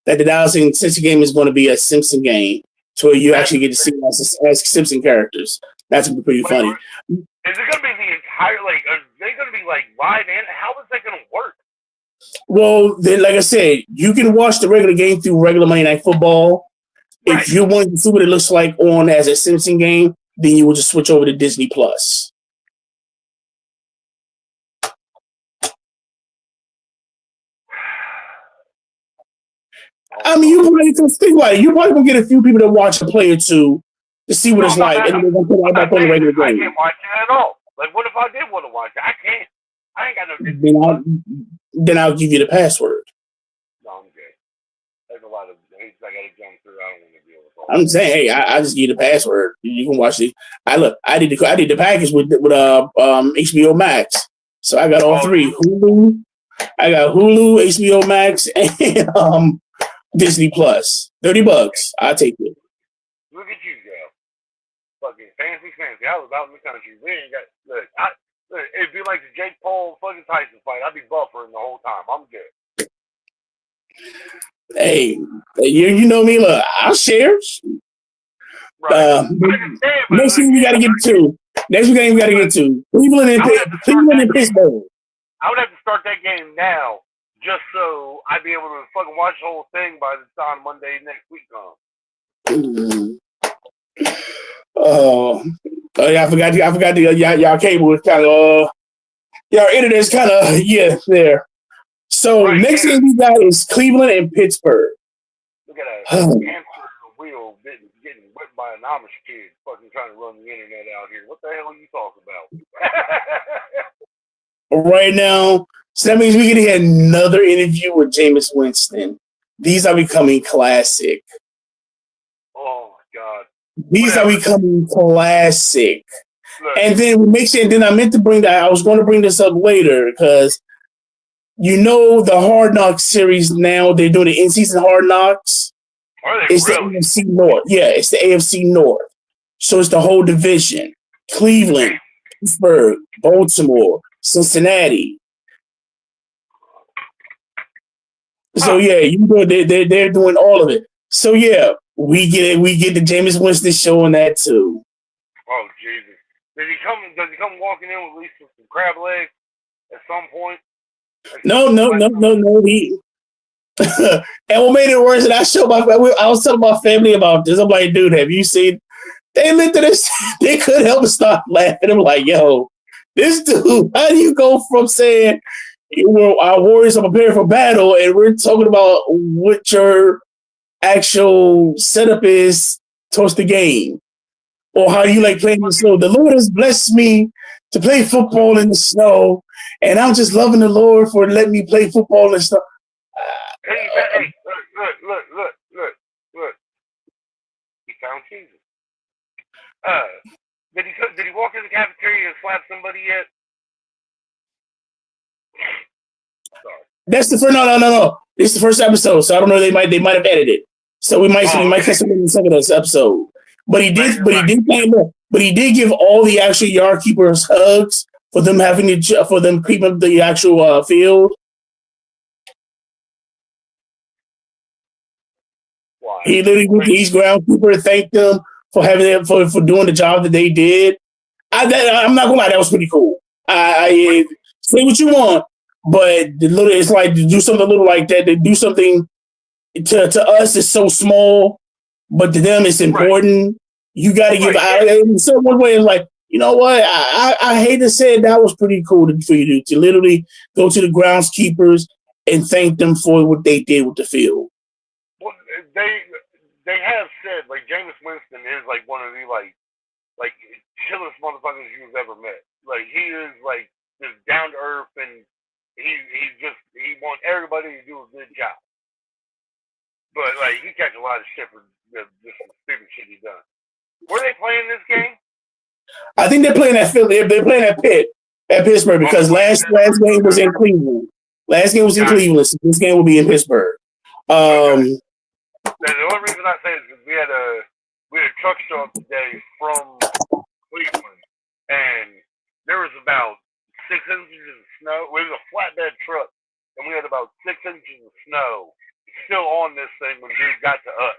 the Dallas and Cincy game is going to be a Simpson game. So you actually get to see as Simpson characters. That's going to be pretty funny. Is it going to be the entire, like, are they going to be, like, live in? How is that going to work? Well, then, like I said, you can watch the regular game through regular Monday Night Football. Right. If you want to see what it looks like on as a Simpson game, then you will just switch over to Disney Plus. I mean, you probably think about it. You probably gonna get a few people to watch a play or two to see what it's like, and they're gonna put it back on the regular game. I can't watch it at all. Like, what if I did want to watch it? I can't. I ain't got no. Then I'll give you the password. No, I'm good. There's a lot of hoops I gotta jump through. I don't want to deal with all. I'm saying, hey, I just give you the password. You can watch it. I did the package with HBO Max, so I got all three. Hulu, I got Hulu, HBO Max, and Disney Plus. $30. I'll take it. Look at you, girl. Fucking fancy. I was out in the country. We ain't got. Look, it'd be like the Jake Paul fucking Tyson fight. I'd be buffering the whole time. I'm good. Hey, you know me. Look, I'll share. Right. Next thing we got to get to. Cleveland and Pittsburgh. I would have to start that game now, just so I'd be able to fucking watch the whole thing by the time Monday next week comes. Oh yeah, I forgot y'all cable was kind of y'all internet's kind of there. So next thing we got is Cleveland and Pittsburgh. Look at that hamster wheel getting whipped by an Amish kid fucking trying to run the internet out here. What the hell are you talking about? Right now, so that means we're gonna get another interview with Jameis Winston. These are becoming classic. Oh my god. These are becoming classic. Look. And then I meant to bring that. I was going to bring this up later because You know the Hard Knocks series now. They're doing the in-season Hard Knocks. Are they It's really? the AFC North. Yeah, it's the AFC North. So it's the whole division: Cleveland, Pittsburgh, Baltimore, Cincinnati. So yeah, you know they're doing all of it. So yeah, we get the Jameis Winston show on that too. Oh Jesus! Does he come walking in with at least some crab legs at some point? No. He and what made it worse, and I was telling my family about this. I'm like, dude, have you seen? They looked at this. They couldn't help but start laughing. I'm like, yo, this dude. How do you go from saying our warriors are prepared for battle, and we're talking about what your actual setup is towards the game, or how you like playing the snow? The Lord has blessed me to play football in the snow, and I'm just loving the Lord for letting me play football in the snow. Hey, look. He found Jesus. Did he walk in the cafeteria and slap somebody yet? Sorry. That's the first. No. This is the first episode, so I don't know. They might have edited it, so we might catch him in the second episode. But he did give all the actual yard keepers hugs for them creeping up the actual field. Why? He literally went to each groundkeeper and thanked them for for doing the job that they did. I'm not gonna lie, that was pretty cool. I say what you want, but it's like to do something little like that. To do something to us is so small, but to them it's important. Right. You got to give out in some way. It's like, you know what? I hate to say it, that was pretty cool for you to literally go to the groundskeepers and thank them for what they did with the field. Well, they have said like Jameis Winston is like one of the like chillest motherfuckers you've ever met. Like he is like just down to earth, and he wants everybody to do a good job. But like he catch a lot of shit for just some stupid shit he done. Were they playing this game? I think they're playing at Philly. They're playing at Pittsburgh, because last game was in Cleveland. Last game was in Cleveland. So this game will be in Pittsburgh. Okay. The only reason I say is because we had a truck show up today from Cleveland, and there was about 6 inches of snow. It was a flatbed truck, and we had about 6 inches of snow still on this thing when dude got to us.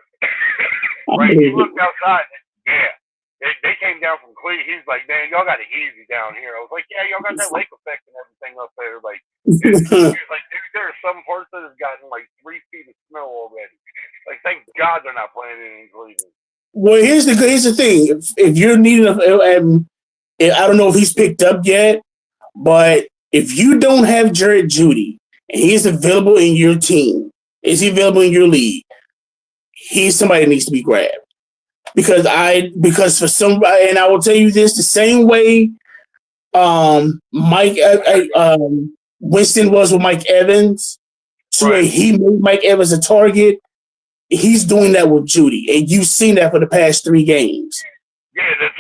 Right? He looked outside. Yeah. They came down from Cleveland. He's like, man, y'all got it easy down here. I was like, yeah, y'all got that lake effect and everything up there. Like, he was like, there are some parts that have gotten like 3 feet of snow already. Like, thank God they're not playing it in Cleveland. Well, here's the thing. If you're needing, I don't know if he's picked up yet, but if you don't have Jared Jeudy and he's available in your team, is he available in your league? He's somebody that needs to be grabbed. Because for somebody, and I will tell you this, the same way Winston was with Mike Evans, so right. He made Mike Evans a target. He's doing that with Jeudy, and you've seen that for the past 3 games. Yeah, that's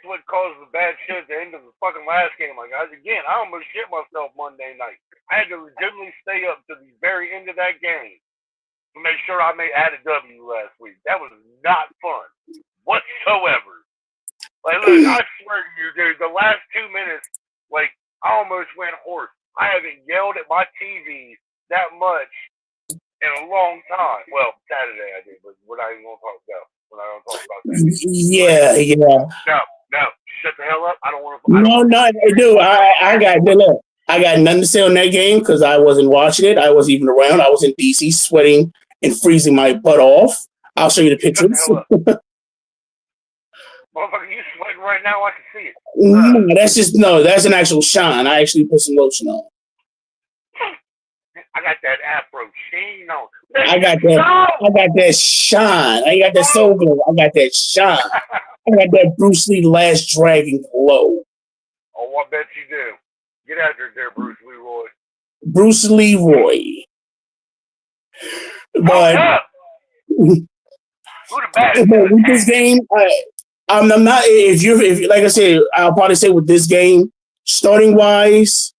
what caused the bad shit at the end of the fucking last game. Like I almost shit myself Monday night. I had to legitimately stay up to the very end of that game to make sure I add a W last week. That was not fun whatsoever. Like, look, I swear to you, dude, the last 2 minutes, like, I almost went hoarse. I haven't yelled at my TV that much in a long time. Well, Saturday I did, but we're not even going to talk about. We're not going to talk about that. Yeah. No, shut the hell up. I don't want to. Dude, I got nothing to say on that game because I wasn't watching it. I wasn't even around. I was in DC sweating and freezing my butt off. I'll show you the pictures. Motherfucker, you sweating right now? I can see it. That's an actual shine. I actually put some lotion on. I got that Afro sheen on. I got that shine. I ain't got that soul glow. I got that shine. I got that Bruce Lee Last Dragon glow. Oh, I bet you do. Get out there, Bruce Leroy. Bruce Leroy. But with this game, I'm not. If like I said, I'll probably say with this game, starting wise,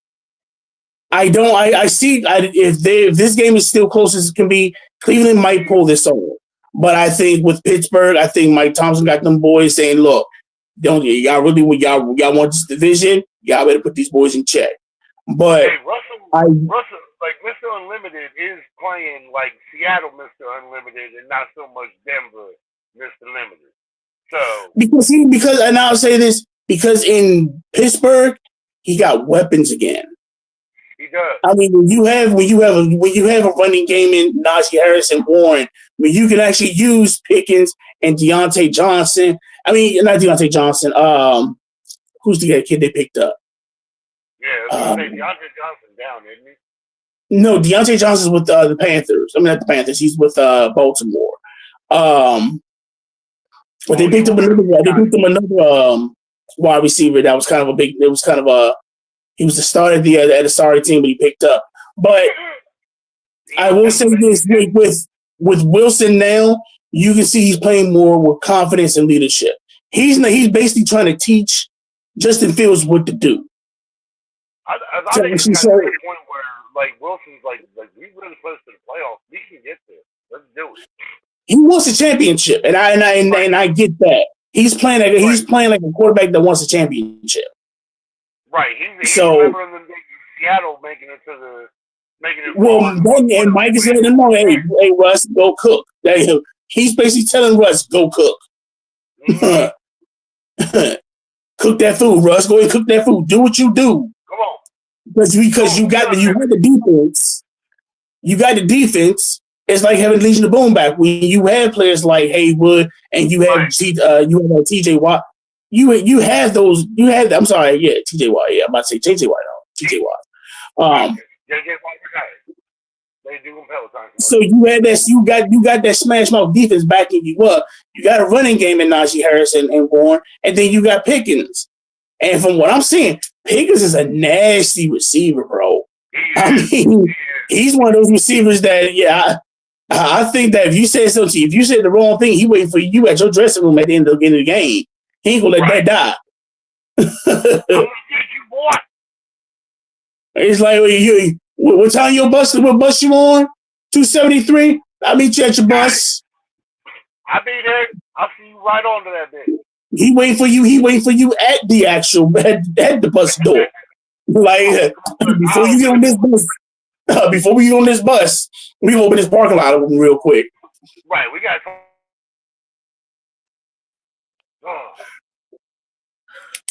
I don't. I see. If this game is still close as it can be, Cleveland might pull this over. But I think with Pittsburgh, I think Mike Thompson got them boys saying, "Look, don't y'all want this division? Y'all better put these boys in check." But Hey, Russell, like Mr. Unlimited is playing like Seattle Mr. Unlimited and not so much Denver Mr. Limited. So because and I'll say this because in Pittsburgh he got weapons again. he does. I mean, when you have a running game in Najee Harris and Warren, when you can actually use Pickens and Deontay Johnson. I mean, not Deontay Johnson. Who's the kid they picked up? Yeah, I was gonna say Deontay Johnson down, isn't he? No, Deontay Johnson's with the Panthers. I mean, not the Panthers. He's with Baltimore. But they picked up another wide receiver that was kind of a big. It was kind of a. He was the starter at the sorry team, but he picked up. But I will say this with Wilson now, you can see he's playing more with confidence and leadership. He's basically trying to teach Justin Fields what to do. I think it's got to the point where like Wilson's like we really close to the playoffs. We can get there. Let's do it. He wants a championship, and I get that. He's playing like a quarterback that wants a championship. Right. He's remembering them Seattle making it. Well, and Mike is letting him know, hey, Russ, go cook. He's basically telling Russ, go cook. Mm-hmm. Cook that food, Russ. Go ahead and cook that food. Do what you do. Come on. Because you got the defense. You got the defense. It's like having Legion of Boom back when you have players like Haywood and you have TJ Watt. You have those. You have. I'm sorry. Yeah, TJ Watt. Yeah, I'm about to say TJ Watt. No, TJ Watt. They do Peloton. So you had that. You got that smash mouth defense backing you up. You got a running game in Najee Harris and Warren, and then you got Pickens. And from what I'm seeing, Pickens is a nasty receiver, bro. I mean, he's one of those receivers that I think that if you said something, if you said the wrong thing, he waiting for you at your dressing room at the end of the game. He ain't gonna let that die. I'm gonna get you, boy. It's like what time your bus? What bus you on? 273. I'll meet you at your bus. I'll be there. I'll see you right onto that bitch. He waiting for you. He waiting for you at the actual at the bus door. Like before you get on this bus. Before we get on this bus, we open this parking lot real quick. Right, we got.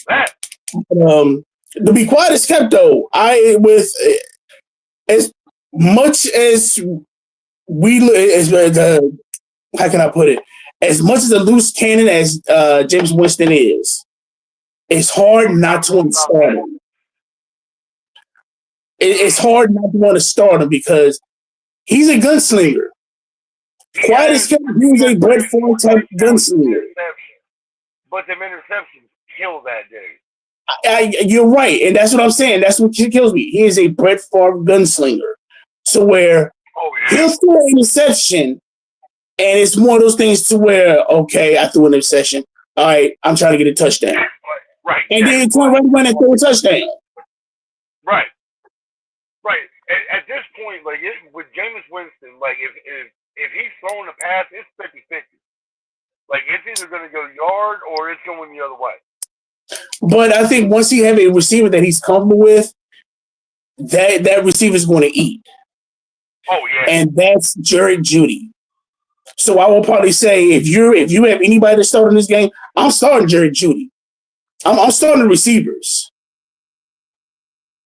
That. To be quiet as kept though, as much as how can I put it? As much as a loose cannon as James Winston is, it's hard not to install him. It's hard not to want to start him because he's a gunslinger. Quiet as kept, he's a Brett Favre type gunslinger. But the interceptions kill that day. You're right, and that's what I'm saying. That's what kills me. He is a Brett Favre gunslinger. So where he'll throw an interception, and it's one of those things to where, okay, I threw an interception. All right, I'm trying to get a touchdown. Right. And then turn around and throw a touchdown. Right. At this point, like with Jameis Winston, like if he's throwing a pass, it's 50-50. Like it's either going to go yard or it's going the other way. But I think once he have a receiver that he's comfortable with, that receiver is going to eat. Oh yeah. And that's Jerry Jeudy. So I will probably say if you have anybody to start in this game, I'm starting Jerry Jeudy. I'm starting the receivers.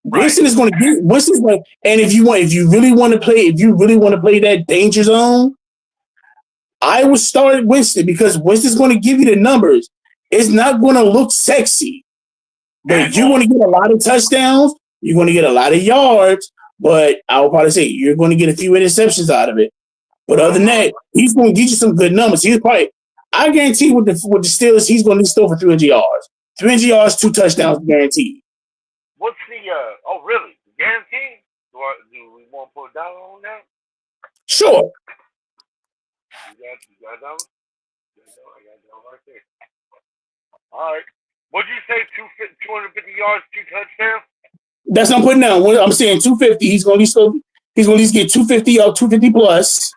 Right. Winston is going to get Winston's going, and if you really want to play that danger zone, I would start Winston because Winston's going to give you the numbers. It's not going to look sexy, but you're going to get a lot of touchdowns. You're going to get a lot of yards, but I would probably say you're going to get a few interceptions out of it. But other than that, he's going to get you some good numbers. I guarantee with the Steelers, he's going to still for 300 yards. 300 yards, 2 touchdowns guaranteed. What's the oh really? Guaranteed? Do we want to put a dollar on that? Sure. You got those? I got those right there. All right. What'd you say? 250 yards, 2 touchdowns? That's what I'm putting down. I'm saying 250. He's going to at least get 250 or 250 plus,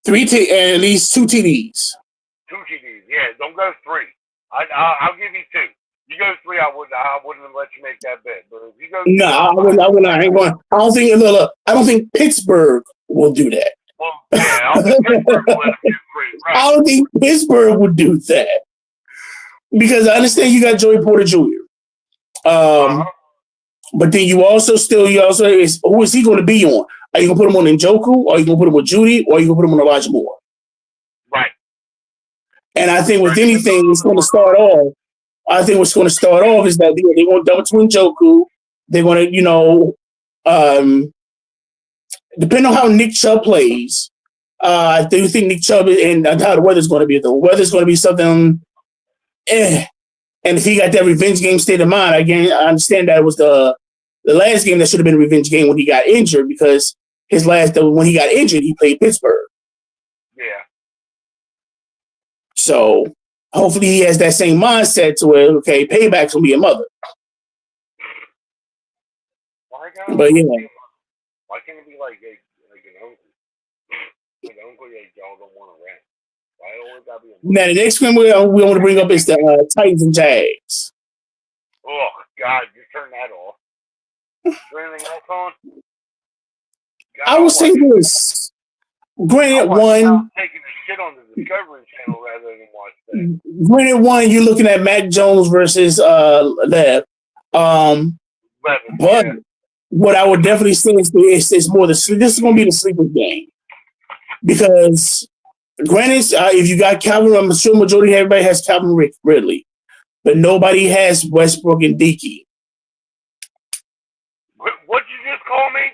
and at least 2 TDs. 2 TDs. Yeah, don't go 3. I'll give you 2. You go 3, I wouldn't let you make that bet. But if you go 2, No, I would not. I ain't going. I don't think. Look, I don't think Pittsburgh will do that. Well, yeah, I don't think Pittsburgh will let him do 3. Right. I don't think Pittsburgh would do that because I understand you got Joey Porter Jr. But then who is he going to be on? Are you going to put him on Njoku? Or are you going to put him with Judy? Or are you going to put him on Elijah Moore? Right. And I think with anything, it's going to start off. I think what's going to start off is that they're going to double to Njoku. They're going to, depending on how Nick Chubb plays, I do think Nick Chubb and how the weather's going to be. The weather's going to be something, And if he got that revenge game state of mind, again, I understand that it was the last game that should have been a revenge game when he got injured because when he got injured, he played Pittsburgh. Yeah. So hopefully he has that same mindset to where, okay, payback's going to be a mother. But yeah. Why can't it be like an uncle? Like an uncle that y'all don't want to rent. Why always gotta be a mother? Now the next one we want to bring up is the Titans and Jags. Oh God, just turn that off. Is there anything else on? God, I will say this. Granted, one taking the shit on the Discovery Channel rather than watch that. Granted, one you're looking at Mac Jones versus Lev. But what I would definitely say is it's more this is going to be the sleeper game because granted, if you got Calvin, I'm sure majority of everybody has Calvin Ridley, but nobody has Westbrook and Dickey. What'd you just call me?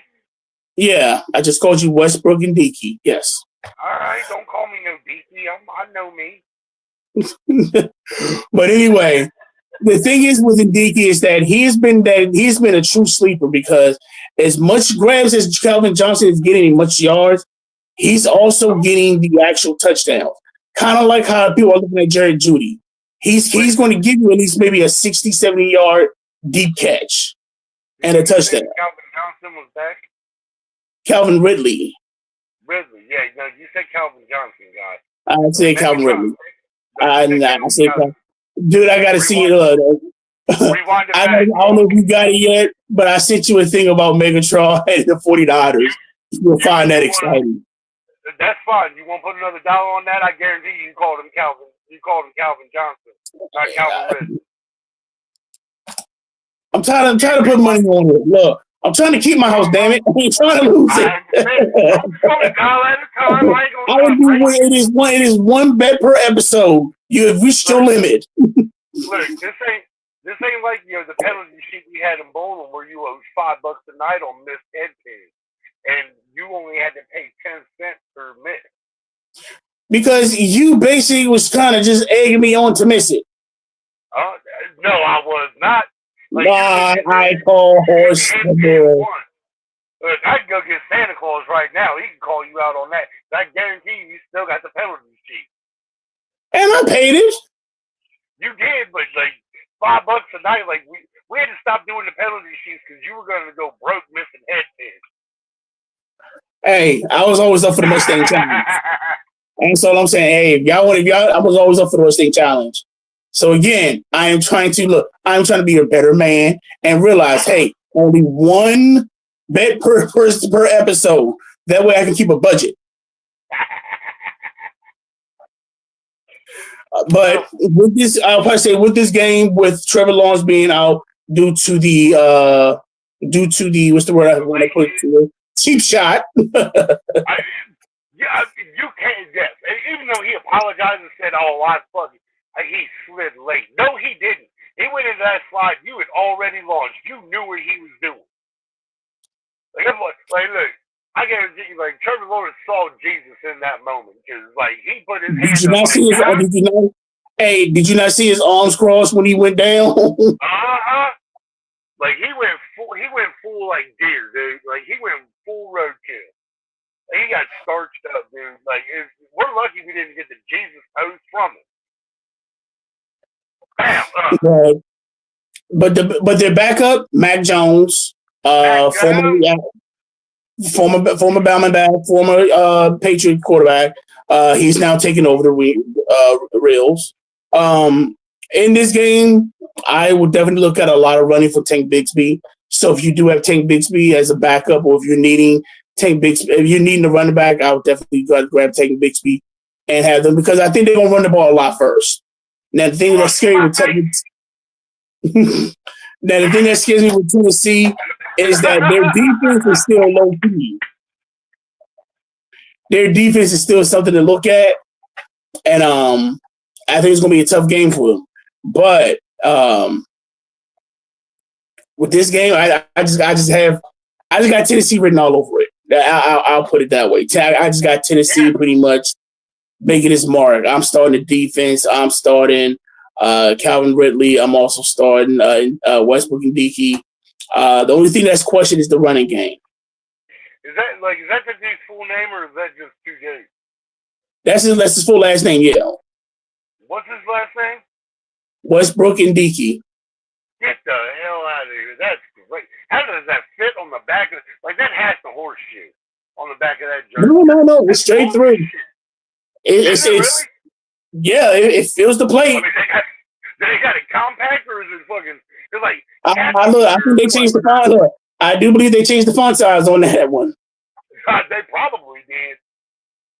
Yeah, I just called you Westbrook and Dickey. Yes. All right, don't call me no Dickey. I know me. But anyway, the thing is with Ndiki is that he's been a true sleeper because as much grabs as Calvin Johnson is getting, much yards, he's also getting the actual touchdowns. Kind of like how people are looking at Jared Judy. He's going to give you at least maybe a 60, 70-yard deep catch and a touchdown. Calvin Johnson was back? Calvin Ridley. Ridley, yeah. No, you said Calvin Johnson, guy. I said Calvin Ridley. I said Calvin. Dude, I got to see it. I don't know if you got it yet, but I sent you a thing about Megatron and the 49ers. You'll find that exciting. That's fine. You want to put another dollar on that? I guarantee you called him Calvin. You called him Calvin Johnson, not Calvin Ridley. I'm tired of putting money on it. Look, I'm trying to keep my house, damn it. I ain't trying to lose it. It is one bet per episode. You have reached your limit. Look, this ain't like the penalty sheet we had in bowling where you owe $5 a night on missed head pins, and you only had to pay 10 cents per miss. Because you basically was kind of just egging me on to miss it. No, I was not. Like, I call horse. Look, I can go get Santa Claus right now. He can call you out on that. I guarantee you still got the penalty sheet. And I paid it. You did, but like $5 a night, like we had to stop doing the penalty sheets because you were going to go broke missing head pins. Hey, I was always up for the Mustang Challenge. And so I'm saying, hey, I was always up for the Mustang Challenge. So again, I am trying to be a better man and realize, hey, only one bet per episode. That way I can keep a budget. But with this, I'll probably say with this game, with Trevor Lawrence being out due to the what's the word I want to put to it? Cheap shot. You can't. Yes, even though he apologized and said, "Oh, I fucking," he slid late. No, he didn't. He went into that slide. You had already launched. You knew what he was doing. Look. I guarantee you, Trevor Lawrence saw Jesus in that moment because, he put his hands up. Did you not see his arms crossed when he went down? He went full deer, dude. He went full roadkill. He got starched up, dude. We're lucky we didn't get the Jesus pose from him. Bam. Right. But their backup, Mac Jones, Former Bama back, former Patriot quarterback. He's now taking over the Reels. In this game, I would definitely look at a lot of running for Tank Bigsby. So if you do have Tank Bigsby as a backup, or if you're needing a running back, I would definitely grab Tank Bigsby and have them, because I think they're gonna run the ball a lot first. Now the thing that's scary with Tennessee is that their defense is still low key. Their defense is still something to look at, and I think it's gonna be a tough game for them. But with this game, I just got Tennessee written all over it. I'll put it that way. I just got Tennessee pretty much making his mark. I'm starting the defense. I'm starting Calvin Ridley. I'm also starting Westbrook and Dickey. The only thing that's questioned is the running game. Is that the dude's full name, or is that just 2 days? That's his full last name, yeah. What's his last name? Westbrook and Dickey. Get the hell out of here. That's great. How does that fit on the back of that has the horseshoe on the back of that jersey? No. It's straight through. It's really? Yeah, it fills the plate. I mean, they got it compact, or is it fucking? It's like I think they changed the font. Look, I do believe they changed the font size on that one. God, they probably did.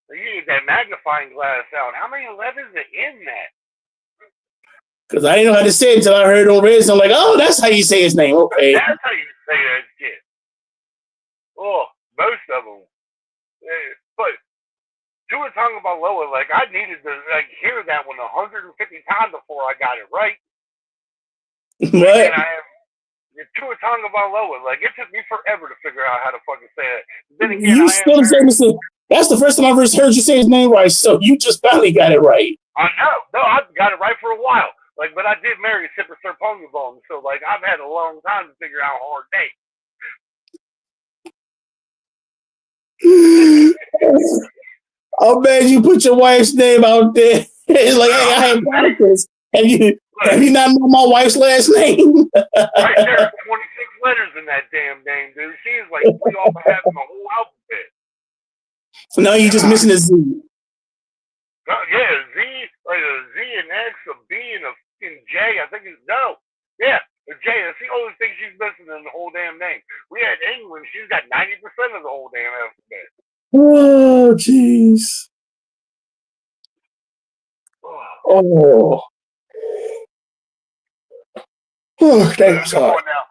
They used that magnifying glass out. How many letters are in that? Because I didn't know how to say it until I heard it on Reds. I'm like, oh, that's how you say his name. Okay. That's how you say that shit. Oh, most of them. But Tua Tagovailoa, I needed to hear that one 150 times before I got it right. What? Tua Tagovailoa, it took me forever to figure out how to fucking say it. Then again, you still saying this? That's the first time I've ever heard you say his name right. So you just finally got it right. I know. No, I got it right for a while. But I did marry a Sipper Serponga bone, so I've had a long time to figure out hard dates. Oh man, you put your wife's name out there. It's like, hey, I have practice. Have you not know my wife's last name? Right there, 26 letters in that damn name, dude. She is we all have the whole alphabet. So now you're just missing a Z. Yeah, Z, a Z, an X, a B, and a J. I think it's no. Yeah, a J. That's the only thing she's missing in the whole damn name. We had England. She's got 90% of the whole damn alphabet. Oh, jeez. Oh. Oh, thanks. Come on now.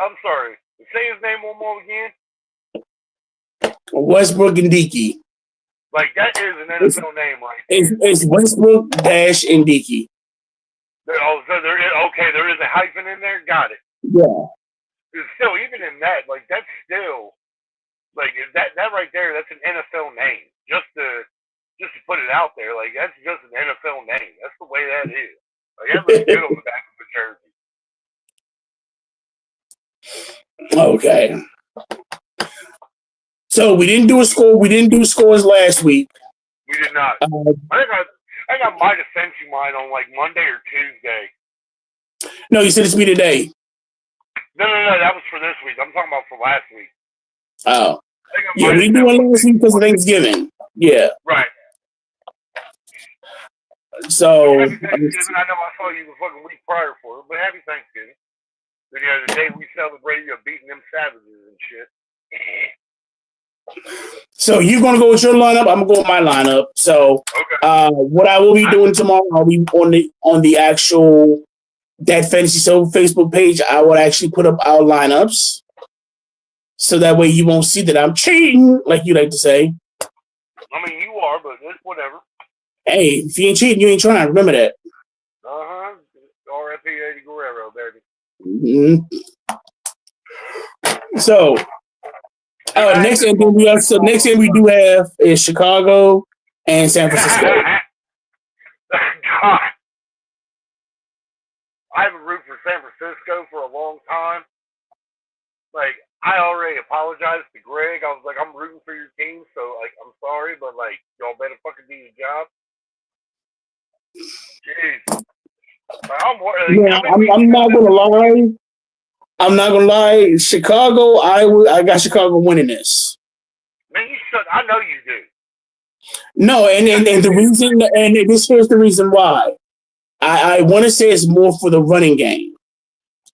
I'm sorry. Say his name one more again. Westbrook and Dickey. That is an NFL name, right? It's Westbrook dash and Dickey. Oh, so there is a hyphen in there? Got it. Yeah. It's still, even in that, that's still, that right there, that's an NFL name. Just to put it out there, that's just an NFL name. That's the way that is. That looks good on the back of the jersey. Okay. So we didn't do a score. We didn't do scores last week. We did not. I think I might have sent you mine on Monday or Tuesday. No, you said it's me today. No, that was for this week. I'm talking about for last week. Oh. Yeah, we didn't do one last week because of Thanksgiving. Yeah. Right. So. Happy Thanksgiving. I know I saw you the fucking week prior for it, but happy Thanksgiving. The day we celebrate you beating them savages and shit. So you're gonna go with your lineup. I'm gonna go with my lineup. So, okay. What I will be doing tomorrow, I'll be on the actual Dat Fantasy Show Facebook page. I will actually put up our lineups, so that way you won't see that I'm cheating, like you like to say. I mean, you are, but it's whatever. Hey, if you ain't cheating, you ain't trying. Remember that. R.I.P. Eddie Guerrero, baby. Mm-hmm. So. Next game we do have is Chicago and San Francisco. God. I haven't rooted for San Francisco for a long time. I already apologized to Greg. I was like, I'm rooting for your team, so I'm sorry, but y'all better fucking do your job. Jeez. I'm not gonna lie. I'm not gonna lie, Chicago. I got Chicago winning this. Man, you should. I know you do. No, and the reason, and this here's the reason why. I want to say it's more for the running game.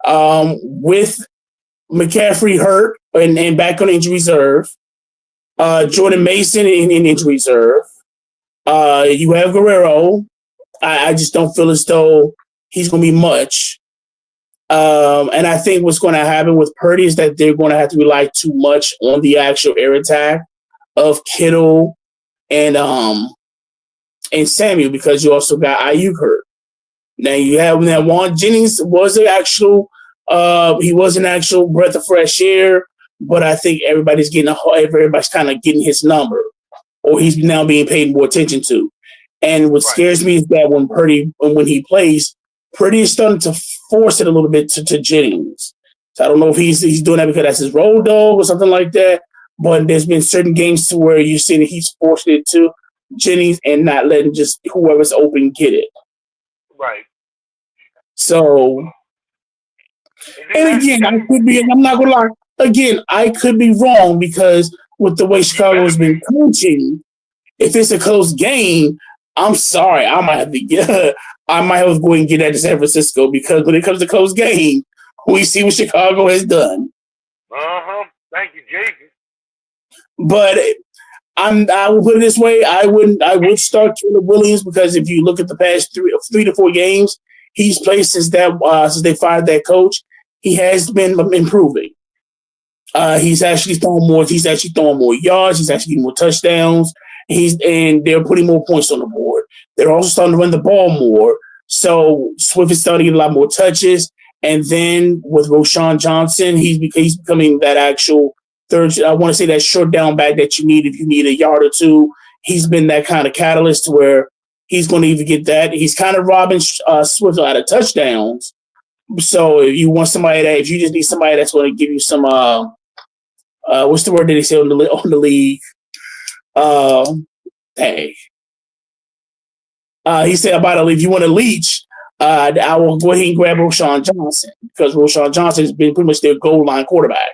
With McCaffrey hurt and back on injury reserve, Jordan Mason in injury reserve. You have Guerrero. I just don't feel as though he's going to be much. And I think what's going to happen with Purdy is that they're going to have to rely too much on the actual air attack of Kittle and Samuel, because you also got Ayuk hurt. Now you have that Juan Jennings was an actual breath of fresh air, but I think everybody's kind of getting his number, or he's now being paid more attention to. And what scares me is that when he plays, Purdy is starting to force it a little bit to Jennings. So I don't know if he's doing that because that's his road dog or something like that. But there's been certain games to where you see that he's forced it to Jennings and not letting just whoever's open get it. Right. So, and again, I'm not going to lie. Again, I could be wrong because with the way Chicago has been coaching, if it's a close game, I'm sorry, I might have to go and get that to San Francisco, because when it comes to close game, we see what Chicago has done. Thank you, Jesus. But I will put it this way: I would start Caleb Williams, because if you look at the past 3 to 4 games he's played since they fired that coach, he has been improving. He's actually throwing more yards. He's actually getting more touchdowns. And they're putting more points on the board. They're also starting to run the ball more. So Swift is starting to get a lot more touches. And then with Roschon Johnson, he's becoming that actual third. I want to say that short down back that you need if you need a yard or two. He's been that kind of catalyst to where he's going to even get that. He's kind of robbing Swift out of touchdowns. So if you just need somebody that's going to give you some what's the word that they say on the league? He said about if you want to leech, I will go ahead and grab Roschon Johnson, because Roschon Johnson has been pretty much their goal line quarterback.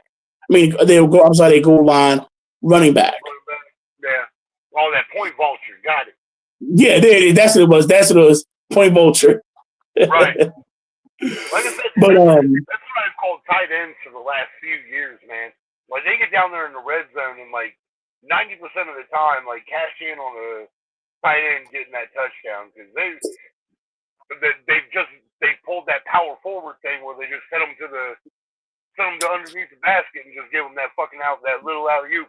I mean, their goal line running back. Yeah, all that point vulture, got it. Yeah, that's what it was. That's what it was, point vulture. Right. Like I said, that's what I've called tight ends for the last few years, man. Like, they get down there in the red zone and 90% of the time, cash in on a tight end getting that touchdown, because they've pulled that power forward thing where they just set them to underneath the basket and just give them that little alley-oop.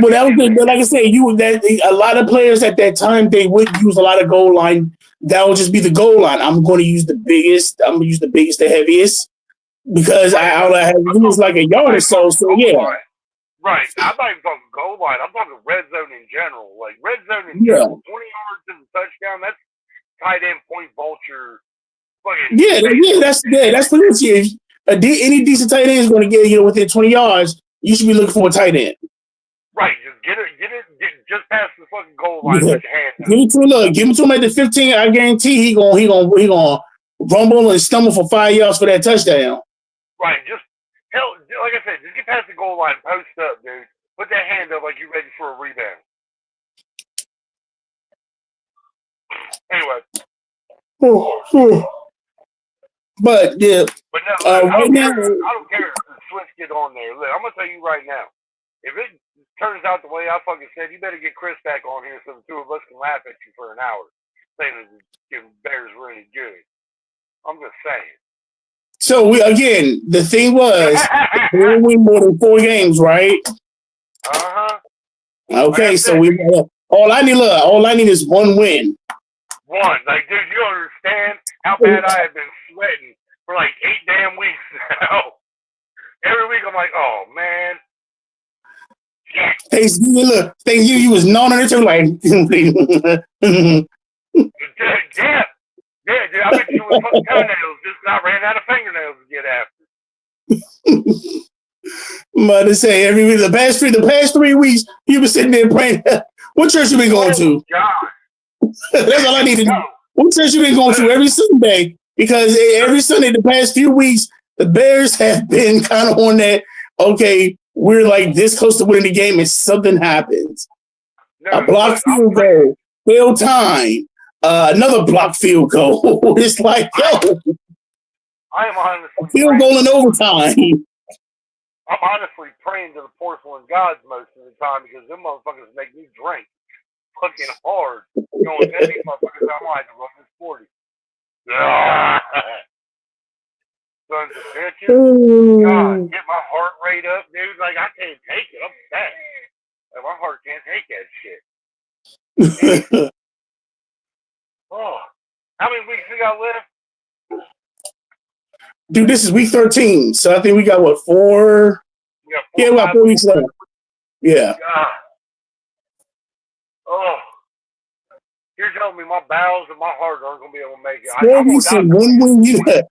Well, that was good. But like I said, a lot of players at that time, they would use a lot of goal line. That would just be the goal line. I'm going to use the biggest. I'm going to use the biggest, the heaviest, because I have used like a yard or so. So yeah. Right. I'm not even talking goal line. I'm talking red zone in general. Like red zone in general, 20 yards to the touchdown. That's tight end point vulture. That's what it is. Any decent tight end is going to get within 20 yards. You should be looking for a tight end. Right, just get just past the fucking goal line with your hand. Give him to him at the 15. I guarantee he gonna rumble and stumble for 5 yards for that touchdown. Right, like I said, just get past the goal line, post up, dude. Put that hand up like you're ready for a rebound. Anyway. But yeah. But no, I don't care if the Swift get on there. Look, I'm gonna tell you right now. If it turns out the way I fucking said, you better get Chris back on here so the two of us can laugh at you for an hour, saying that the Bears really good. I'm just saying. So the thing was, we win more than 4 games, right? Okay, so all I need is one win. One, dude, you understand how bad I have been sweating for 8 damn weeks now. Every week I'm like, oh man. Hey, look, you was gnawing on it too, like. Yeah, dude. I bet you was fucking toenails, just not ran out of fingernails to get after. But to say every week, the past 3 weeks, you been sitting there praying. What church you been going to? God. That's all I need to know. What church you been going to every Sunday? Because every Sunday, the past few weeks, The Bears have been kind of on that. Okay, we're like this close to winning the game, and something happens. No, A blocked field goal, fail time, another blocked field goal. It's like, yo, I am honestly field goal in overtime. I'm honestly praying to the porcelain gods most of the time because them motherfuckers make me drink fucking hard. Going to these motherfuckers, I'm like to run this 40. Sons of bitches. God, get my heart rate up, dude. Like, I can't take it. I'm sad. Like, my heart can't take that shit. Oh. How many weeks we got left? Dude, this is week 13. So I think we got, what, 4? We got 4 weeks left. Yeah. God. Oh. You're telling me my bowels and my heart aren't going to be able to make it. 4 weeks and 1 win. Yeah.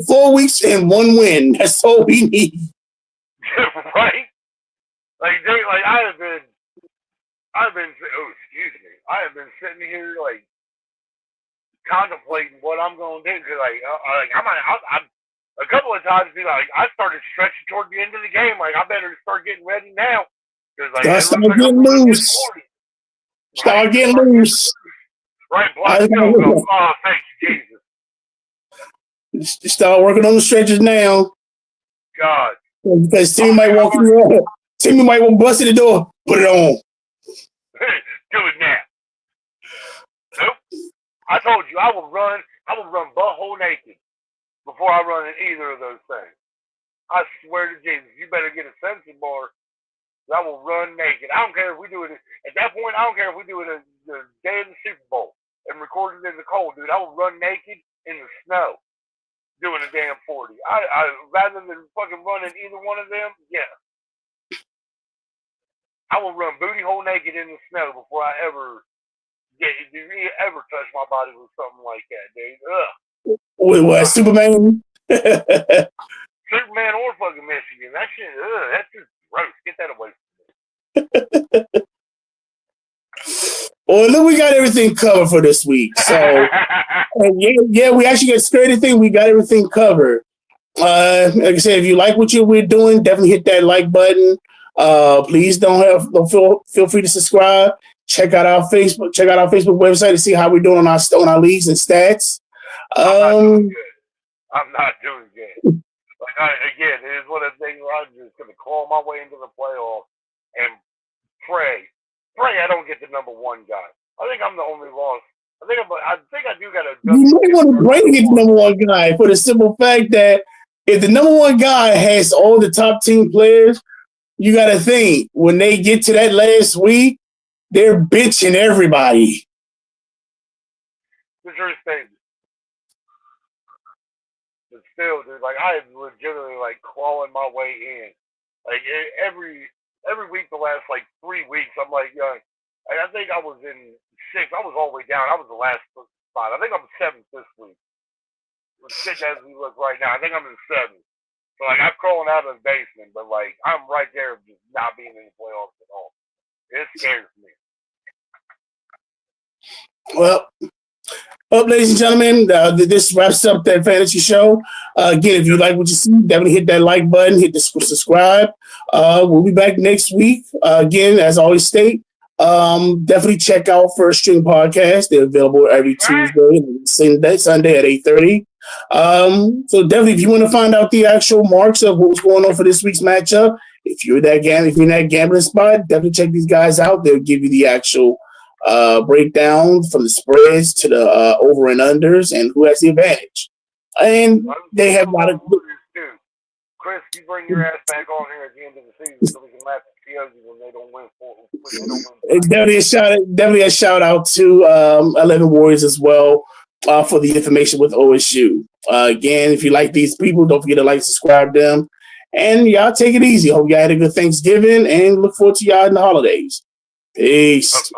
4 weeks and 1 win. That's all we need. Right? Like, dude, like I have been, oh, excuse me. I have been sitting here, like, contemplating what I'm going to do. Because, like, I'm a couple of times, like, I started stretching toward the end of the game. Like, I better start getting ready now. Because, like, start getting loose. Start getting loose. Right, block field goal. Oh, thank you, Jesus. Start working on the stretches now. God. Because Timmy might walk in the door. Timmy might bust in the door. Put it on. Do it now. Nope. I told you I will run butthole naked before I run in either of those things. I swear to Jesus, you better get a sensor bar. I will run naked. I don't care if we do it at that point. I don't care if we do it the day of the Super Bowl and record it in the cold, dude. I will run naked in the snow doing a damn 40. I rather than fucking running either one of them. Yeah, I will run booty hole naked in the snow before I ever touch my body with something like that, dude. Ugh. Wait, what? Superman? Superman or fucking Michigan. That shit. That's just gross. Get that away from me. Well, look, we got everything covered for this week. So, yeah, we actually got straight everything. We got everything covered. Like I said, if you like what we're doing, definitely hit that like button. Please don't feel free to subscribe. Check out our Facebook website to see how we're doing on our leagues and stats. I'm not doing good. Like again, it is one of the things where I'm just gonna claw my way into the playoffs and pray I don't get the number one guy. I think I'm the only loss. I think I do got a. You might want to bring it the number one guy for the simple fact that if the number one guy has all the top team players, you got to think when they get to that last week, they're benching everybody. The true statement. But still, dude, like I am legitimately like clawing my way in. Like every week the last like 3 weeks, I'm like, I think I was in 6th. I was all the way down. I was the last spot. I think I'm 7th this week. Sitting as we look right now, I think I'm in 7th. So like I'm crawling out of the basement, but like I'm right there, just not being in the playoffs at all. It scares me. Well, ladies and gentlemen, this wraps up that fantasy show. Again, if you like what you see, definitely hit that like button, hit the subscribe. We'll be back next week. Again, as I always state, definitely check out First String Podcast. They're available every Tuesday and Sunday at 8:30. So definitely, if you want to find out the actual marks of what's going on for this week's matchup, if you're in that gambling spot, definitely check these guys out. They'll give you the actual breakdown from the spreads to the over and unders and who has the advantage. And they have a lot of. Chris, you bring your ass back on here at the end of the season so we can laugh at Coyotes when they don't win. Definitely a shout out to 11 Warriors as well for the information with OSU. Again, if you like these people, don't forget to like, subscribe to them, and y'all take it easy. Hope y'all had a good Thanksgiving and look forward to y'all in the holidays. Peace.